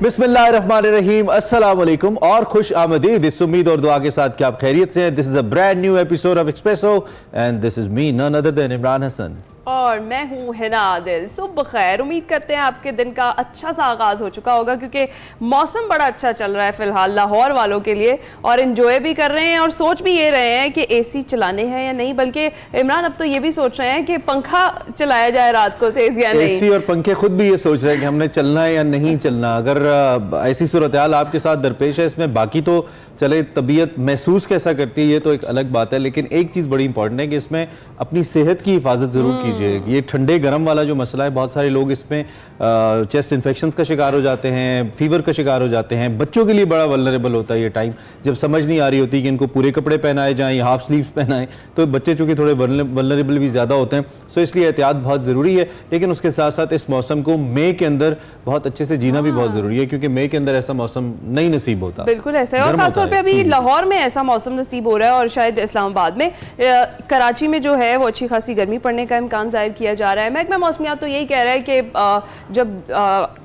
बिस्मिल्लाहिर्रहमानिर्रहीम, अस्सलाम वालेकुम और खुश आमदीद। इस उम्मीद और दुआ के साथ कि आप खैरियत से हैं। This is a brand new episode of Expresso and this is me none other than Imran Hasan और मैं हूँ हिना आदिल। सुबह खैर, उम्मीद करते हैं आपके दिन का अच्छा सा आगाज़ हो चुका होगा क्योंकि मौसम बड़ा अच्छा चल रहा है फ़िलहाल लाहौर वालों के लिए और इन्जॉय भी कर रहे हैं और सोच भी ये रहे हैं कि एसी चलाने हैं या नहीं, बल्कि इमरान अब तो ये भी सोच रहे हैं कि पंखा चलाया जाए रात को तेज़ या नहीं। एसी और पंखे खुद भी ये सोच रहे हैं कि हमने चलना है या नहीं चलना। अगर ऐसी सूरत हाल आपके साथ दरपेश है, इसमें बाकी तो चले तबीयत महसूस कैसा करती है ये तो एक अलग बात है, लेकिन एक चीज़ बड़ी इंपॉर्टेंट है कि इसमें अपनी सेहत की हिफाजत ज़रूर कीजिए। ये ठंडे गर्म वाला जो मसला है, बहुत सारे लोग इसमें चेस्ट इन्फेक्शंस का शिकार हो जाते हैं, फीवर का शिकार हो जाते हैं। बच्चों के लिए बड़ा वल्नरेबल होता है ये टाइम, जब समझ नहीं आ रही होती कि इनको पूरे कपड़े पहनाए जाएं या हाफ स्लीव्स पहनाएं, तो बच्चे चूँकि थोड़े वल्नरेबल भी ज़्यादा होते हैं, सो इसलिए एहतियात बहुत ज़रूरी है। लेकिन उसके साथ साथ इस मौसम को मई के अंदर बहुत अच्छे से जीना भी बहुत ज़रूरी है, क्योंकि मई के अंदर ऐसा मौसम नहीं नसीब होता। बिल्कुल ऐसा है, और खासतौर पे अभी लाहौर में ऐसा मौसम नसीब हो रहा है और शायद इस्लामाबाद में, कराची में जो है वो अच्छी खासी गर्मी पड़ने का इम्कान जाहिर किया जा रहा है। महकमा मौसमियात तो यही कह रहा है कि जब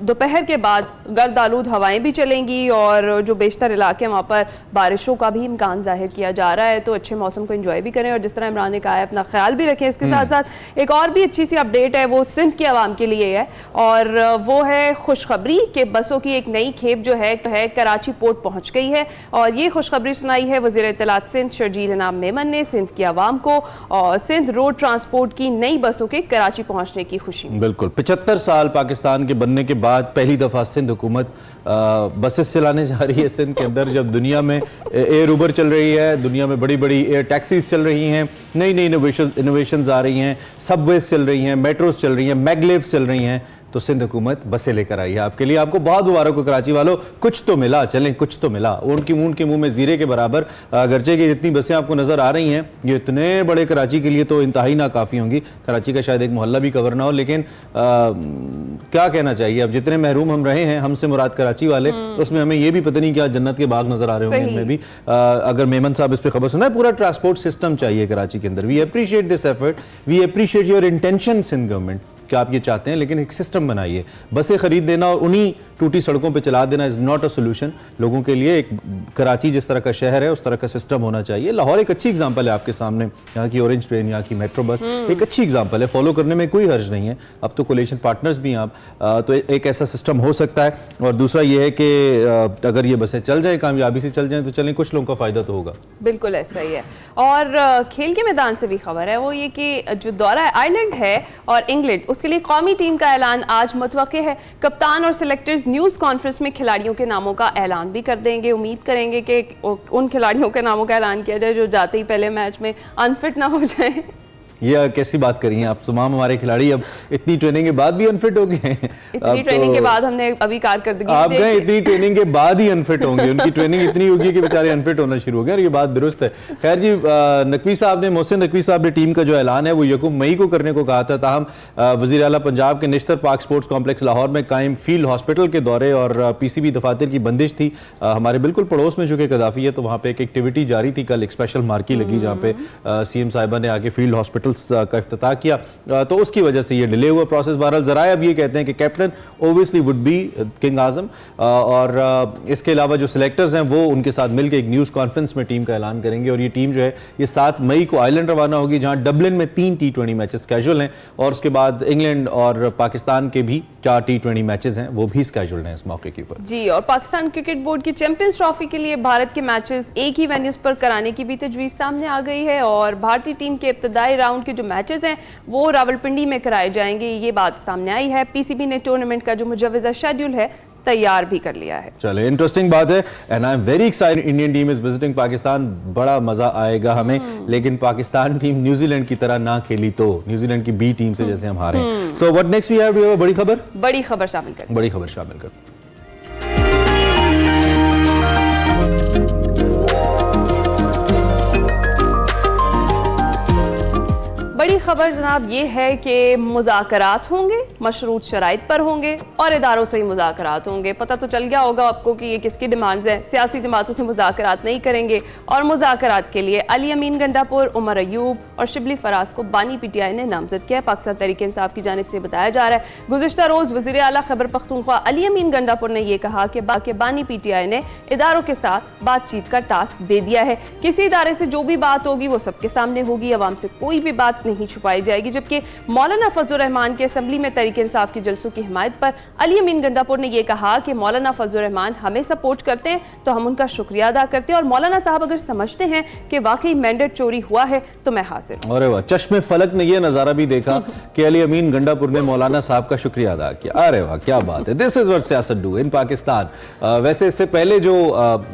दोपहर के बाद गर्द आलूद हवाएं भी चलेंगी और जो बेशतर इलाके वहाँ पर बारिशों का भी इम्कान जाहिर किया जा रहा है, तो अच्छे मौसम को एंजॉय भी करें और जिस तरह इमरान ने कहा है अपना ख्याल भी रखें। इसके साथ साथ एक और भी अच्छी सी अपडेट है, वो सिंध की आवाम के लिए है और वो है खुशखबरी कि बसों की एक नई खेप जो है कराची पोर्ट पहुँच गई है और ये खुशखबरी सुनाई है वज़ीर इत्तलात सिंध शर्जील इनाम मेमन ने सिंध की आवाम को और सिंध रोड ट्रांसपोर्ट की नई बसों के कराची पहुंचने की खुशी में। बिल्कुल 75 साल पाकिस्तान के बनने के बाद पहली दफ़ा सिंध हुकूमत बसेस चलाने जा रही है सिंध के अंदर। जब दुनिया में एयर उबर चल रही है, दुनिया में बड़ी बड़ी एयर टैक्सीज चल रही हैं, नई नई इनोवेशंस आ रही हैं, सबवेज चल रही हैं, मेट्रोज चल रही हैं, मैगलेव्स चल रही हैं, तो सिंध हुकूमत बसें लेकर आई है आपके लिए। आपको बहुत मुबारक हो कराची वालों, कुछ तो मिला, चलें कुछ तो मिला। उनके मुंह में जीरे के बराबर अगरचे की जितनी बसें आपको नजर आ रही हैं, ये इतने बड़े कराची के लिए तो इंतहाई नाकाफ़ी होंगी। कराची का शायद एक मोहल्ला भी कवर ना हो, लेकिन क्या कहना चाहिए, अब जितने महरूम हम रहे हैं, हमसे मुराद कराची वाले, उसमें हमें ये भी पता नहीं क्या जन्नत के बाग नजर आ रहे होंगे इनमें भी। अगर मेमन साहब इस पर खबर सुना है, पूरा ट्रांसपोर्ट सिस्टम चाहिए कराची के अंदर। We appreciate this effort, we appreciate your intention Sindh government कि आप ये चाहते हैं, लेकिन एक सिस्टम बनाइए। बसें खरीद देना और उन्हीं टूटी सड़कों पे चला देना इज़ नॉट अ सोल्यूशन। लोगों के लिए एक कराची जिस तरह का शहर है उस तरह का सिस्टम होना चाहिए। लाहौर एक अच्छी एग्जांपल है आपके सामने, यहाँ की ऑरेंज ट्रेन, यहाँ की मेट्रो बस एक अच्छी एग्जांपल है, फॉलो करने में कोई हर्ज नहीं है। अब तो कोलेशन पार्टनर्स भी हैं आप, तो एक ऐसा सिस्टम हो सकता है। और दूसरा ये है कि अगर ये बसें चल जाए, कामयाबी से चल जाएँ, तो चलें, कुछ लोगों का फ़ायदा तो होगा। बिल्कुल ऐसा ही है। और खेल के मैदान से भी खबर है, वो ये कि जो दौरा आयरलैंड है और इंग्लैंड, उसके लिए कौमी टीम का ऐलान आज मुतवक्के है। कप्तान और सिलेक्टर्स न्यूज़ कॉन्फ्रेंस में खिलाड़ियों के नामों का ऐलान भी कर देंगे। उम्मीद करेंगे कि उन खिलाड़ियों के नामों का ऐलान किया जाए जो जाते ही पहले मैच में अनफिट ना हो जाए। ये कैसी बात करी हैं आप, तमाम हमारे खिलाड़ी अब इतनी ट्रेनिंग के बाद भी अनफिट हो गए हैं। इतनी ट्रेनिंग के बाद हमने अभी कारकर्दगी आप गए, इतनी ट्रेनिंग के बाद ही अनफिट होंगे। उनकी ट्रेनिंग इतनी होगी कि बेचारे अनफिट होना शुरू हो गए, और ये बात दुरुस्त है। खैर जी, नकवी साहब ने, मोहसिन नकवी साहब ने टीम का जो ऐलान है वो 1 मई को करने को कहा था। ताहम वज़ीर आला पंजाब के Nishtar park sports complex Lahore में कायम फील्ड हॉस्पिटल के दौरे और PCB दफातर की बंदिश थी। हमारे बिल्कुल पड़ोस में चूँकि कदाफ़ी है, तो वहाँ पर एक एक्टिविटी जारी थी। कल एक स्पेशल मार्की लगी जहाँ पे CM साहिबा ने आके फील्ड हॉस्पिटल्स का इफ्तिताह किया, तो उसकी वजह से ये डिले हुआ प्रोसेस। बहरहाल ज़राए अब ये कहते हैं कि captain obviously would be king Azam, और इसके अलावा जो सिलेक्टर्स हैं वो उनके साथ मिलकर एक न्यूज़ कॉन्फ्रेंस में टीम का ऐलान करेंगे। और ये टीम जो है ये 7 मई को आयरलैंड रवाना होगी, जहां डबलिन में 3 T20 मैचेस स्केड्यूल हैं, और उसके बाद इंग्लैंड और पाकिस्तान के भी 4 T20 मैचेस हैं, वो भी स्केड्यूल्ड हैं इस मौके के ऊपर जी। और पाकिस्तान क्रिकेट बोर्ड की चैंपियंस ट्रॉफी के लिए भारत के मैचेस एक ही वेन्यूज पर कराने की भी तजवीज़ सामने आ गई है, और भारतीय टीम के इब्तदाई राउंड के जो मैचेस हैं वो रावलपिंडी में कराए जाएंगे, ये बात सामने आई है। PCB ने टूर्नामेंट का जो मुजव्वज़ा शेड्यूल है तैयार भी कर लिया है। चले, इंटरेस्टिंग बात है, and I am very excited. Indian team is visiting Pakistan, बड़ा मजा आएगा हमें। लेकिन पाकिस्तान टीम न्यूजीलैंड की तरह ना खेली तो, न्यूजीलैंड की B टीम से जैसे हम हारे। So what next we have, बड़ी खबर शामिल कर। बड़ी खबर जनाब ये है कि मुज़ाकरात होंगे, मशरूत शराइत पर होंगे और इदारों से ही मुज़ाकरात होंगे। पता तो चल गया होगा आपको कि ये किसकी डिमांड्स हैं। सियासी जमातों से मुज़ाकरात नहीं करेंगे और मुज़ाकरात के लिए अली अमीन गंडापुर, उमर अयूब और शिबली फराज को बानी पीटीआई ने नामजद किया है। पाकिस्तान तहरीक इंसाफ की जानिब से बताया जा रहा है। गुज़िश्ता रोज़ वज़ीर आला खैबर पख्तूनख्वा अली अमीन गंडापुर ने यह कहा कि बानी पीटीआई ने इदारों के साथ बातचीत का टास्क दे दिया है। किसी इदारे से जो भी बात होगी वो सबके सामने होगी, अवाम से कोई भी बात नहीं छुपाई जाएगी। जबकि मौलाना फजल रहमान के असेंबली में तहरीक इंसाफ के जलसों की हिमायत पर अली अमीन गंडापुर ने यह कहा कि मौलाना फजल रहमान हमें सपोर्ट करते हैं तो हम उनका शुक्रिया अदा करते हैं और मौलाना साहब अगर समझते हैं कि वाकई मैंडेट चोरी हुआ है तो मैं हासिल हूं। अरे वाह, चश्मे फलक ने यह नजारा भी देखा कि अली अमीन गंडापुर ने मौलाना साहब का शुक्रिया अदा किया। अरे वाह, क्या बात है। दिस इज व्हाट सियासत डू इन पाकिस्तान। वैसे इससे पहले जो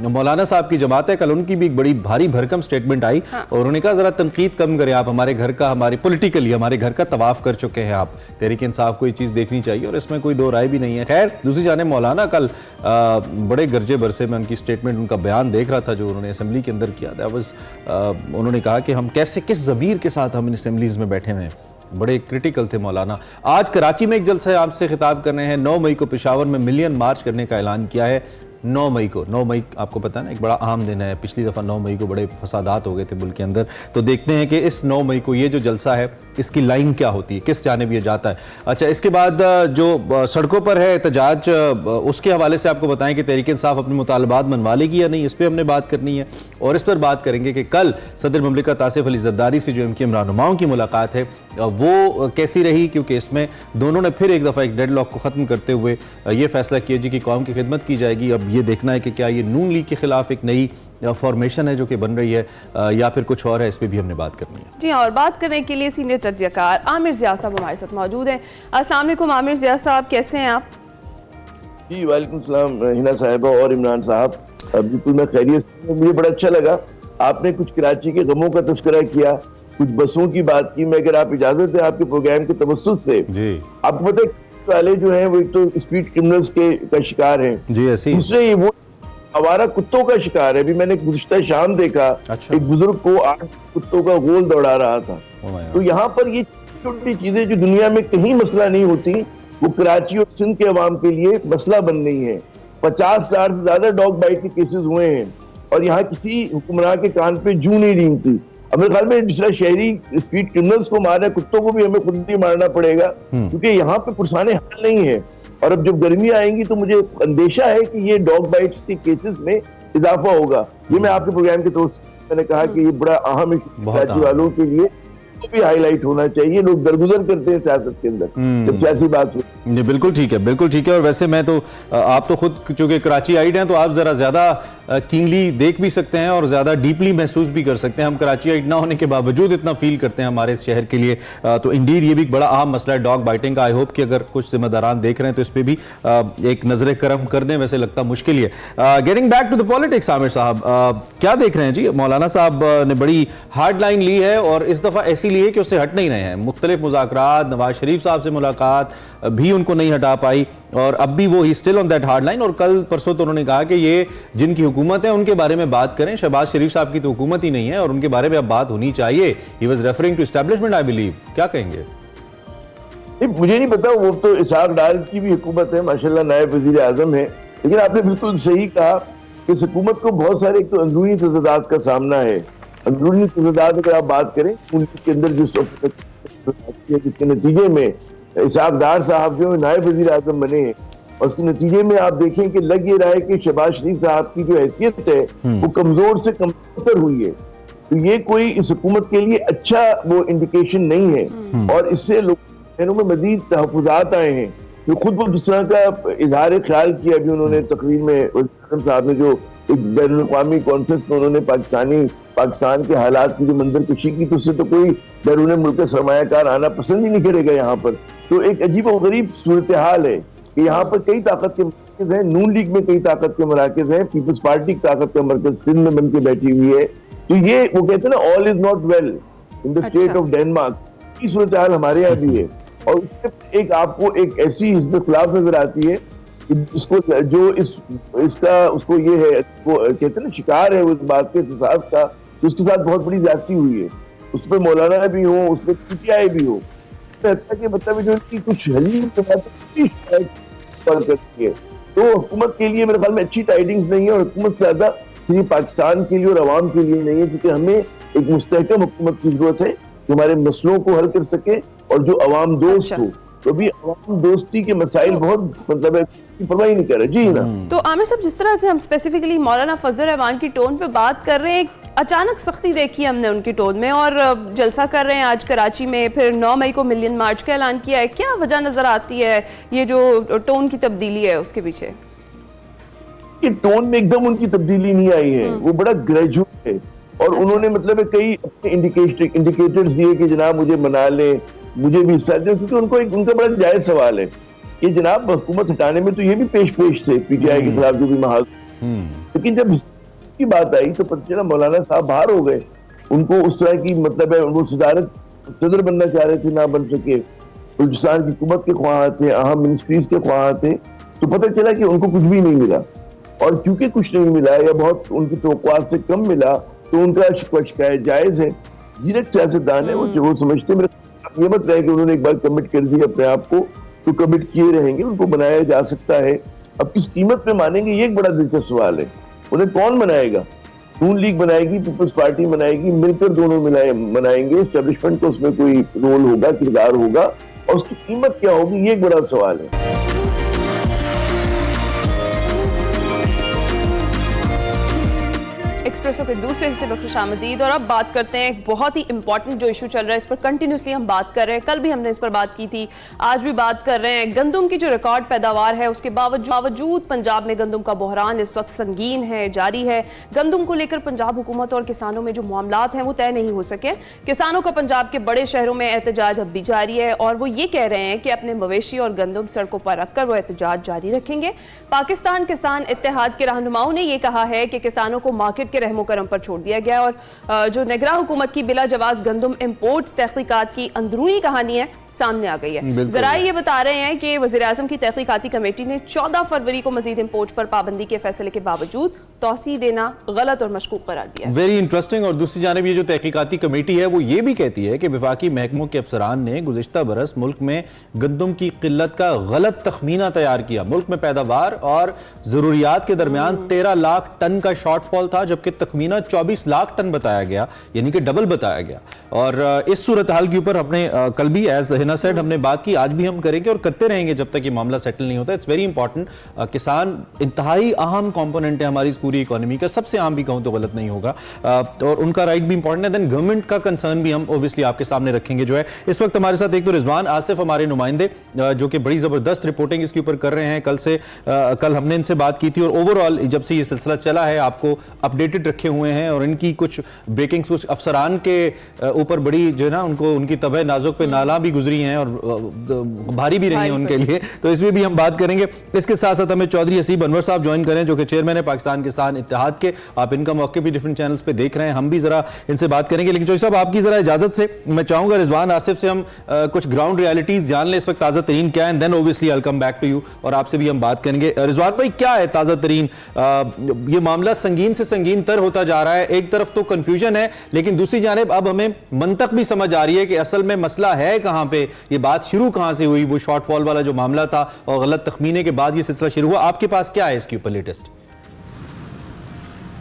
मौलाना साहब की जमात है, कल उनकी भी एक बड़ी भारी भरकम स्टेटमेंट आई और उन्होंने कहा जरा तनकीद कम करें आप, हमारे घर का, हमारी पॉलिटिकली हमारे घर का तवाफ कर चुके हैं आप। तहरीक इंसाफ को ये चीज देखनी चाहिए और इसमें कोई दो राय भी नहीं है। खैर, दूसरी जाने मौलाना कल बड़े गर्जे बरसे में उनकी स्टेटमेंट, उनका बयान देख रहा था जो उन्होंने असेंबली के अंदर किया। उन्होंने कहा कि हम कैसे, किस ज़मीर के साथ हम इन असेंबलीज में बैठे हुए हैं। बड़े क्रिटिकल थे मौलाना। आज कराची में एक जलसा आपसे खिताब कर रहे हैं। 9 मई को पेशावर में मिलियन मार्च करने का ऐलान किया है। 9 मई को, 9 मई आपको पता है ना, एक बड़ा अहम दिन है। पिछली दफ़ा 9 मई को बड़े फसादात हो गए थे मुल्क के अंदर। तो देखते हैं कि इस 9 मई को ये जो जलसा है इसकी लाइन क्या होती है, किस जानिब ये जाता है। अच्छा, इसके बाद जो सड़कों पर है एहतजाज, उसके हवाले से आपको बताएं कि तहरीक इंसाफ अपने मुतालबात मनवा लेगी या नहीं, इस पर हमने बात करनी है। और इस पर बात करेंगे कि कल सदर ममलिकत आसिफ अली ज़रदारी से जो इनकी रहनुमाओं की मुलाकात है वो कैसी रही, क्योंकि इसमें दोनों ने फिर एक दफ़ा एक डेडलॉक को ख़त्म करते हुए ये फैसला किया जी कि कौम की खिदमत की जाएगी। अब ये देखना है कि क्या ये नून लीग के खिलाफ एक नई फॉर्मेशन है जो कि बन रही है या फिर कुछ और है, इस पर भी हमने बात करनी है। जी हाँ, और बात करने के लिए सीनियर तज्ज़ियाकार आमिर ज़िया साहब हमारे साथ मौजूद हैं। अस्सलाम वालेकुम आमिर ज़िया साहब, कैसे हैं आप? जी वालेकुम सलाम हिना साहिबा और इमरान साहब, बिल्कुल मैं खैरियत से। मुझे बड़ा अच्छा लगा आपने कुछ कराची के गमों का तस्करा किया, कुछ बसों की बात की। मैं, अगर आप इजाजत है, आपके प्रोग्राम के तवस्सुस से आपको पता है वाले जो हैं वो एक तो स्पीड क्रिमिनल्स का शिकार हैं जी, ऐसे दूसरे ये वो आवारा कुत्तों का शिकार है। अभी मैंने गुज़िश्ता शाम देखा, अच्छा, एक बुजुर्ग को 8 कुत्तों का गोल दौड़ा रहा था। तो यहाँ पर ये छोटी चीजें जो दुनिया में कहीं मसला नहीं होती, वो कराची और सिंध के अवाम के लिए मसला बन रही है। 50,000 से ज्यादा डॉग बाइट के केसेस हुए हैं और यहाँ किसी हुक्मरान के कान पे जू नहीं रेंगती। अब मेरे ख्याल में जिस शहरी स्पीड क्रिमिनल्स को मारे, कुत्तों को भी हमें खुद ही मारना पड़ेगा, क्योंकि यहाँ पे पुरसाने हाल नहीं है। और अब जब गर्मी आएंगी तो मुझे अंदेशा है कि ये डॉग बाइट्स के केसेस में इजाफा होगा। ये मैं आपके प्रोग्राम के दोस्त मैंने कहा कि ये बड़ा अहम इशू वालों के लिए तो भी हाईलाइट होना चाहिए। लोग दरगुजर करते हैं सियासत के अंदर जब सियासी बात हो। जी बिल्कुल ठीक है, बिल्कुल ठीक है। और वैसे मैं तो, आप तो खुद चूंकि कराची आइड हैं तो आप जरा ज्यादा कीनली देख भी सकते हैं और ज्यादा डीपली महसूस भी कर सकते हैं। हम कराची आइड ना होने के बावजूद इतना फील करते हैं हमारे शहर के लिए। तो इंडीड ये भी बड़ा अहम मसला है डॉग बाइटिंग का। आई होप कि अगर कुछ जिम्मेदारान देख रहे हैं तो इस पर भी एक नजर करम कर दें। वैसे लगता मुश्किल ही है। Getting back to the politics, Aamir साहब क्या देख रहे हैं जी? मौलाना साहब ने बड़ी हार्ड लाइन ली है और इस दफा ऐसी ली है कि उससे हट नहीं रहे हैं। मुख्तलिफ मुज़ाकरात, नवाज शरीफ साहब से मुलाकात भी उनको नहीं हटा पाई और अब भी वो he still on that hard line. और कल परसों तो उन्होंने कहा कि ये जिनकी हुकूमत है उनके बारे में बात करें, शहबाज शरीफ साहब की तो हुकूमत ही नहीं है और उनके बारे में अब बात होनी चाहिए। He was referring to establishment, I believe. क्या कहेंगे? मुझे नहीं पता, वो तो इसहाक डार की भी हुकूमत है, माशाल्लाह नायब वजीर आजम है। लेकिन आपने बिल्कुल सही कहा कि इस हुकूमत को बहुत सारे एक तो अंदरूनी तज़ादात का सामना है। अंदरूनी तज़ादात अगर आप बात करें उनके अंदर जिसके नतीजे में इसहाक डार साहब जो नायब वजीर आजम बने हैं और उसके नतीजे में आप देखें कि लग ये रहा है कि शहबाज शरीफ साहब की जो हैसियत है वो कमजोर से कमतर हुई है। तो ये कोई इस हुकूमत के लिए अच्छा वो इंडिकेशन नहीं है और इससे लोगों में मजीद तहफ़्फ़ुज़ात आए हैं। जो खुद वो जिस तरह का इजहार ख्याल किया अभी उन्होंने तकरीर में, साहब ने जो एक बैनुल अक़वामी कॉन्फ्रेंस में उन्होंने पाकिस्तान के हालात की जो मंजरकशी की, तो उससे तो कोई बैरून मुल्क सरमायाकार आना पसंद ही नहीं करेगा यहाँ पर। तो एक अजीब और गरीब सूरत हाल है कि यहाँ पर कई ताकत के मराकज़ हैं, नून लीग में कई ताकत के मराकज़ हैं, पीपल्स पार्टी की ताकत का मरकज सिंध में बन के बैठी हुई है। तो ये वो कहते हैं ना, all is not well in the state of Denmark, की सूरत हाल हमारे यहाँ भी है। और उससे एक आपको एक ऐसी हिज़्ब खिलाफ नजर आती है इसको जो इसका उसको ये है, वो कहते हैं ना शिकार है उस बात के एहसास का, तो उसके साथ बहुत बड़ी ज्यादती हुई है। उस पर मौलाना भी हो, उस पर पीटीआई भी हो, कि मतलब जो इनकी कुछ हलीम करती है, तो हुकूमत के लिए मेरे ख्याल में अच्छी टाइडिंग्स नहीं है, और हुकूमत से ज्यादा ये पाकिस्तान के लिए और अवाम के लिए नहीं है, क्योंकि हमें एक मुस्तहकम हुकूमत की जरूरत है जो हमारे मसलों को हल कर सके और जो अवाम दोस्त हो। तो अभी अवाम दोस्ती के मसाइल बहुत मतलब है परवाह नहीं कर रहे। जी ना। तो आमिर साहब, जिस तरह से हम स्पेसिफिकली मौलाना फजल रहमान की टोन पे बात कर रहे हैं, अचानक सख्ती देखी हमने उनकी टोन में, और जलसा कर रहे हैं आज कराची में, फिर 9 मई को मिलियन मार्च का ऐलान किया है, क्या वजह नजर आती है ये जो टोन की तब्दीली है उसके पीछे? कि टोन में एकदम उनकी तब्दीली नहीं आई है, वो बड़ा ग्रेजुएट है, और उन्होंने मतलब कई अपने इंडिकेटर्स दिए कि जनाब मुझे मना ले, मुझे भी हिस्सा दे, क्योंकि उनको एक उनका बड़ा जायज सवाल है कि जनाब हुकूमत हटाने में तो ये भी पेश थे पीटीआई के खिलाफ जो भी महाज, लेकिन जब की बात आई तो पता चला मौलाना साहब बाहर हो गए। उनको उस तरह की मतलब है, वो सदारत सदर बनना चाह रहे थे, ना बन सके, बलूचिस्तान की हुकूमत के ख्वाह थे, अहम मिनिस्ट्रीज के ख्वाह थे, तो पता चला कि उनको कुछ भी नहीं मिला, और क्योंकि कुछ नहीं मिला या बहुत उनकी तवक्कुआत से कम मिला, तो उनका शिकायत जायज है। जीरक सियासतदान है, वो समझते मेरे ये मत रहे कि उन्होंने एक बार कमिट कर दिया अपने आप को तो कमिट किए रहेंगे, उनको बनाया जा सकता है। अब किस कीमत पे मानेंगे, ये एक बड़ा दिलचस्प सवाल है। उन्हें कौन बनाएगा? नून लीग बनाएगी, पीपल्स पार्टी बनाएगी, मिलकर दोनों बनाएंगे, एस्टेब्लिशमेंट का उसमें कोई रोल होगा, किरदार होगा, और उसकी कीमत क्या होगी, ये एक बड़ा सवाल है। एक्सप्रेसो के दूसरे हिस्से में खुशामदीद। और अब बात करते हैं एक बहुत ही इंपॉर्टेंट जो इशू चल रहा है, इस पर कंटिन्यूसली हम बात कर रहे हैं, कल भी हमने इस पर बात की थी, आज भी बात कर रहे हैं। गंदम की जो रिकॉर्ड पैदावार है उसके बावजूद पंजाब में गंदम का बहरान इस वक्त संगीन है, जारी है। गंदम को लेकर पंजाब हुकूमत और किसानों में जो मामलात हैं वो तय नहीं हो सके। किसानों का पंजाब के बड़े शहरों में एहतजाज अब भी जारी है, और वो ये कह रहे हैं कि अपने मवेशी और गंदम सड़कों पर रखकर वो एहतजाज जारी रखेंगे। पाकिस्तान किसान इत्तेहाद के रहनुमाओं ने यह कहा है कि किसानों को मार्केट के रहमो करम पर छोड़ दिया गया, और जो निगरां हुकूमत की बिला जवाब गंदम इंपोर्ट तहकीकात की अंदरूनी कहानी है सामने आ गई है। जरा ये बता रहे हैं कि वज़ीर आज़म की तहकीकाती कमेटी ने 14 फरवरी को मजीद इंपोर्ट पर पाबंदी के फैसले के बावजूद तौसी देना गलत और मशकूक करार दिया। Very interesting. और दूसरी जानिब ये जो तहकीकाती कमेटी है वो ये भी कहती है कि वफाकी महकमों के अफसरान ने गुज़िश्ता बरस मुल्क में गंदम की किल्लत का गलत तखमीना तैयार किया। मुल्क में पैदावार और जरूरियात के दरमियान 13 लाख टन का शॉर्टफॉल था, जबकि तखमीना 24 लाख टन बताया गया, यानी कि डबल बताया गया। और इस सूरत हाल के ऊपर अपने कल भी एज हिना सेड हमने बात की, आज भी हम करेंगे और करते रहेंगे जब तक ये मामला सेटल नहीं होता। It's very important. किसान इंतहाई अहम कंपोनेंट है हमारी पूरी इकोनॉमी का, सबसे आम भी कहूं तो गलत नहीं होगा, और उनका राइट भी इंपॉर्टेंट है। देन गवर्नमेंट का कंसर्न भी हम ओब्वियसली आपके सामने रखेंगे। जो है इस वक्त हमारे साथ एक तो रिजवान आसिफ हमारे नुमाइंदे जो कि बड़ी जबरदस्त रिपोर्टिंग इसके ऊपर कर रहे हैं। कल हमने इनसे बात की थी, और ओवरऑल जब से ये सिलसिला चला है आपको अपडेटेड रखे हुए हैं, और इनकी कुछ ब्रेकिंग कुछ अफसरान के ऊपर बड़ी जो है ना उनको उनकी तबे नाजुक पे नाला भी गुजरी हैं और भारी भी रही है उनके लिए, तो इसमें भी हम बात करेंगे। इसके साथ साथ हमें चौधरी हसीब अनवर साहब ज्वाइन करें जो कि चेयरमैन है पाकिस्तान किसान इत्तेहाद के। आप इनका मौके भी डिफरेंट चैनल्स पे देख रहे हैं, हम भी जरा इनसे बात करेंगे। लेकिन चौधरी साहब आपकी जरा इजाजत से मैं चाहूंगा रिजवान आसिफ से हम कुछ ग्राउंड रियलिटीज जान लें, इस वक्त ताजा तरीन क्या है, then obviously I will come back to you और आपसे भी हम बात करेंगे। रिजवान भाई, क्या है ताजा तरीन? ये मामला संगीन से संगीन तर होता जा रहा है। एक तरफ तो कंफ्यूजन है, लेकिन दूसरी जानिब अब हमें मंतक भी समझ आ रही है कि असल में मसला है कहां पे, ये बात शुरू कहां से हुई, वो शॉर्टफॉल वाला जो मामला था और गलत तखमीने के बाद ये सिलसिला शुरू हुआ। आपके पास क्या है इसके ऊपर लेटेस्ट?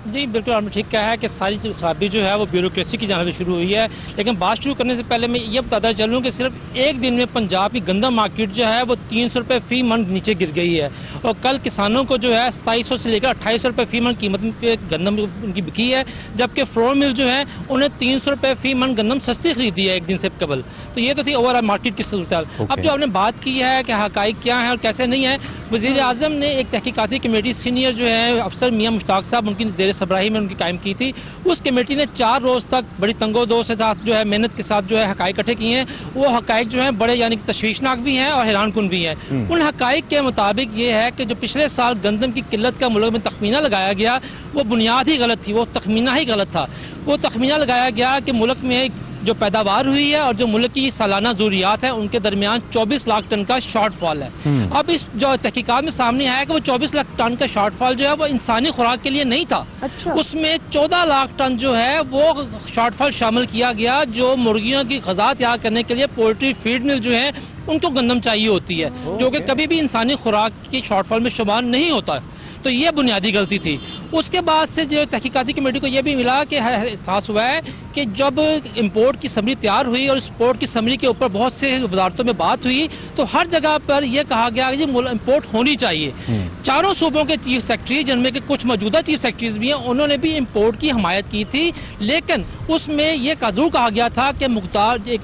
जी बिल्कुल, आपने ठीक कहा है कि सारी खराबी जो है वो ब्यूरोक्रेसी की जानिब से शुरू हुई है। लेकिन बात शुरू करने से पहले मैं ये बताता चलूँ कि सिर्फ एक दिन में पंजाब की गंदम मार्केट जो है वो 300 रुपये फी मन नीचे गिर गई है, और कल किसानों को जो है 2700 से लेकर 2800 रुपये फी मन कीमत पे गंदम उनकी बिकी है, जबकि फ्लोर मिल जो है उन्हें 300 रुपये फी मन गंदम सस्ती खरीदी है एक दिन से कबल। तो ये तो थी ओवरऑल मार्केट की सूरत। अब जो आपने बात की है कि हकाइक क्या है और कैसे नहीं है, वज़ीर आज़म ने एक तहकीकाती कमेटी सीनियर जो है अफसर मियाँ मुश्ताक साहब उनकी ज़ेर सबराही में उनकी कायम की थी। उस कमेटी ने 4 रोज़ तक बड़ी तंगोदो से साथ जो है मेहनत के साथ जो है हकाइक इकट्ठे किए हैं। वो हकाइक जो है बड़े यानी तशवीशनाक भी हैं और हैरानकुन भी हैं। उन हकाइक के मुताबिक ये है कि जो पिछले साल गंदम की किल्लत का मुल्क में तखमीना लगाया गया वो बुनियाद ही गलत थी, वो तखमीना ही गलत था। वो तखमीना लगाया गया कि मुल्क में जो पैदावार हुई है और जो मुल्क की सालाना ज़रूरियात है उनके दरमियान 24 लाख टन का शॉर्टफॉल है। अब इस जो तहकीकात में सामने आया कि वो 24 लाख टन का शॉर्टफॉल जो है वो इंसानी खुराक के लिए नहीं था। अच्छा। उसमें 14 लाख टन जो है वो शॉर्टफॉल शामिल किया गया, जो मुर्गियों की ग़िज़ा तैयार करने के लिए पोल्ट्री फीड मिल जो है उनको गंदम चाहिए होती है, जो कि कभी भी इंसानी खुराक की शॉर्टफॉल में शुमार नहीं होता। तो ये बुनियादी गलती थी। उसके बाद से जो तहकीकाती कमेटी को यह भी मिला कि एहसास हुआ है कि जब इंपोर्ट की समरी तैयार हुई और इंपोर्ट की समरी के ऊपर बहुत से वजारतों में बात हुई तो हर जगह पर यह कहा गया कि इंपोर्ट होनी चाहिए। चारों सूबों के चीफ सेक्रेटरी, जिनमें के कुछ मौजूदा चीफ सेक्रेटरीज भी हैं, उन्होंने भी इंपोर्ट की हमायत की थी, लेकिन उसमें यह जरूर कहा गया था कि मुकदार एक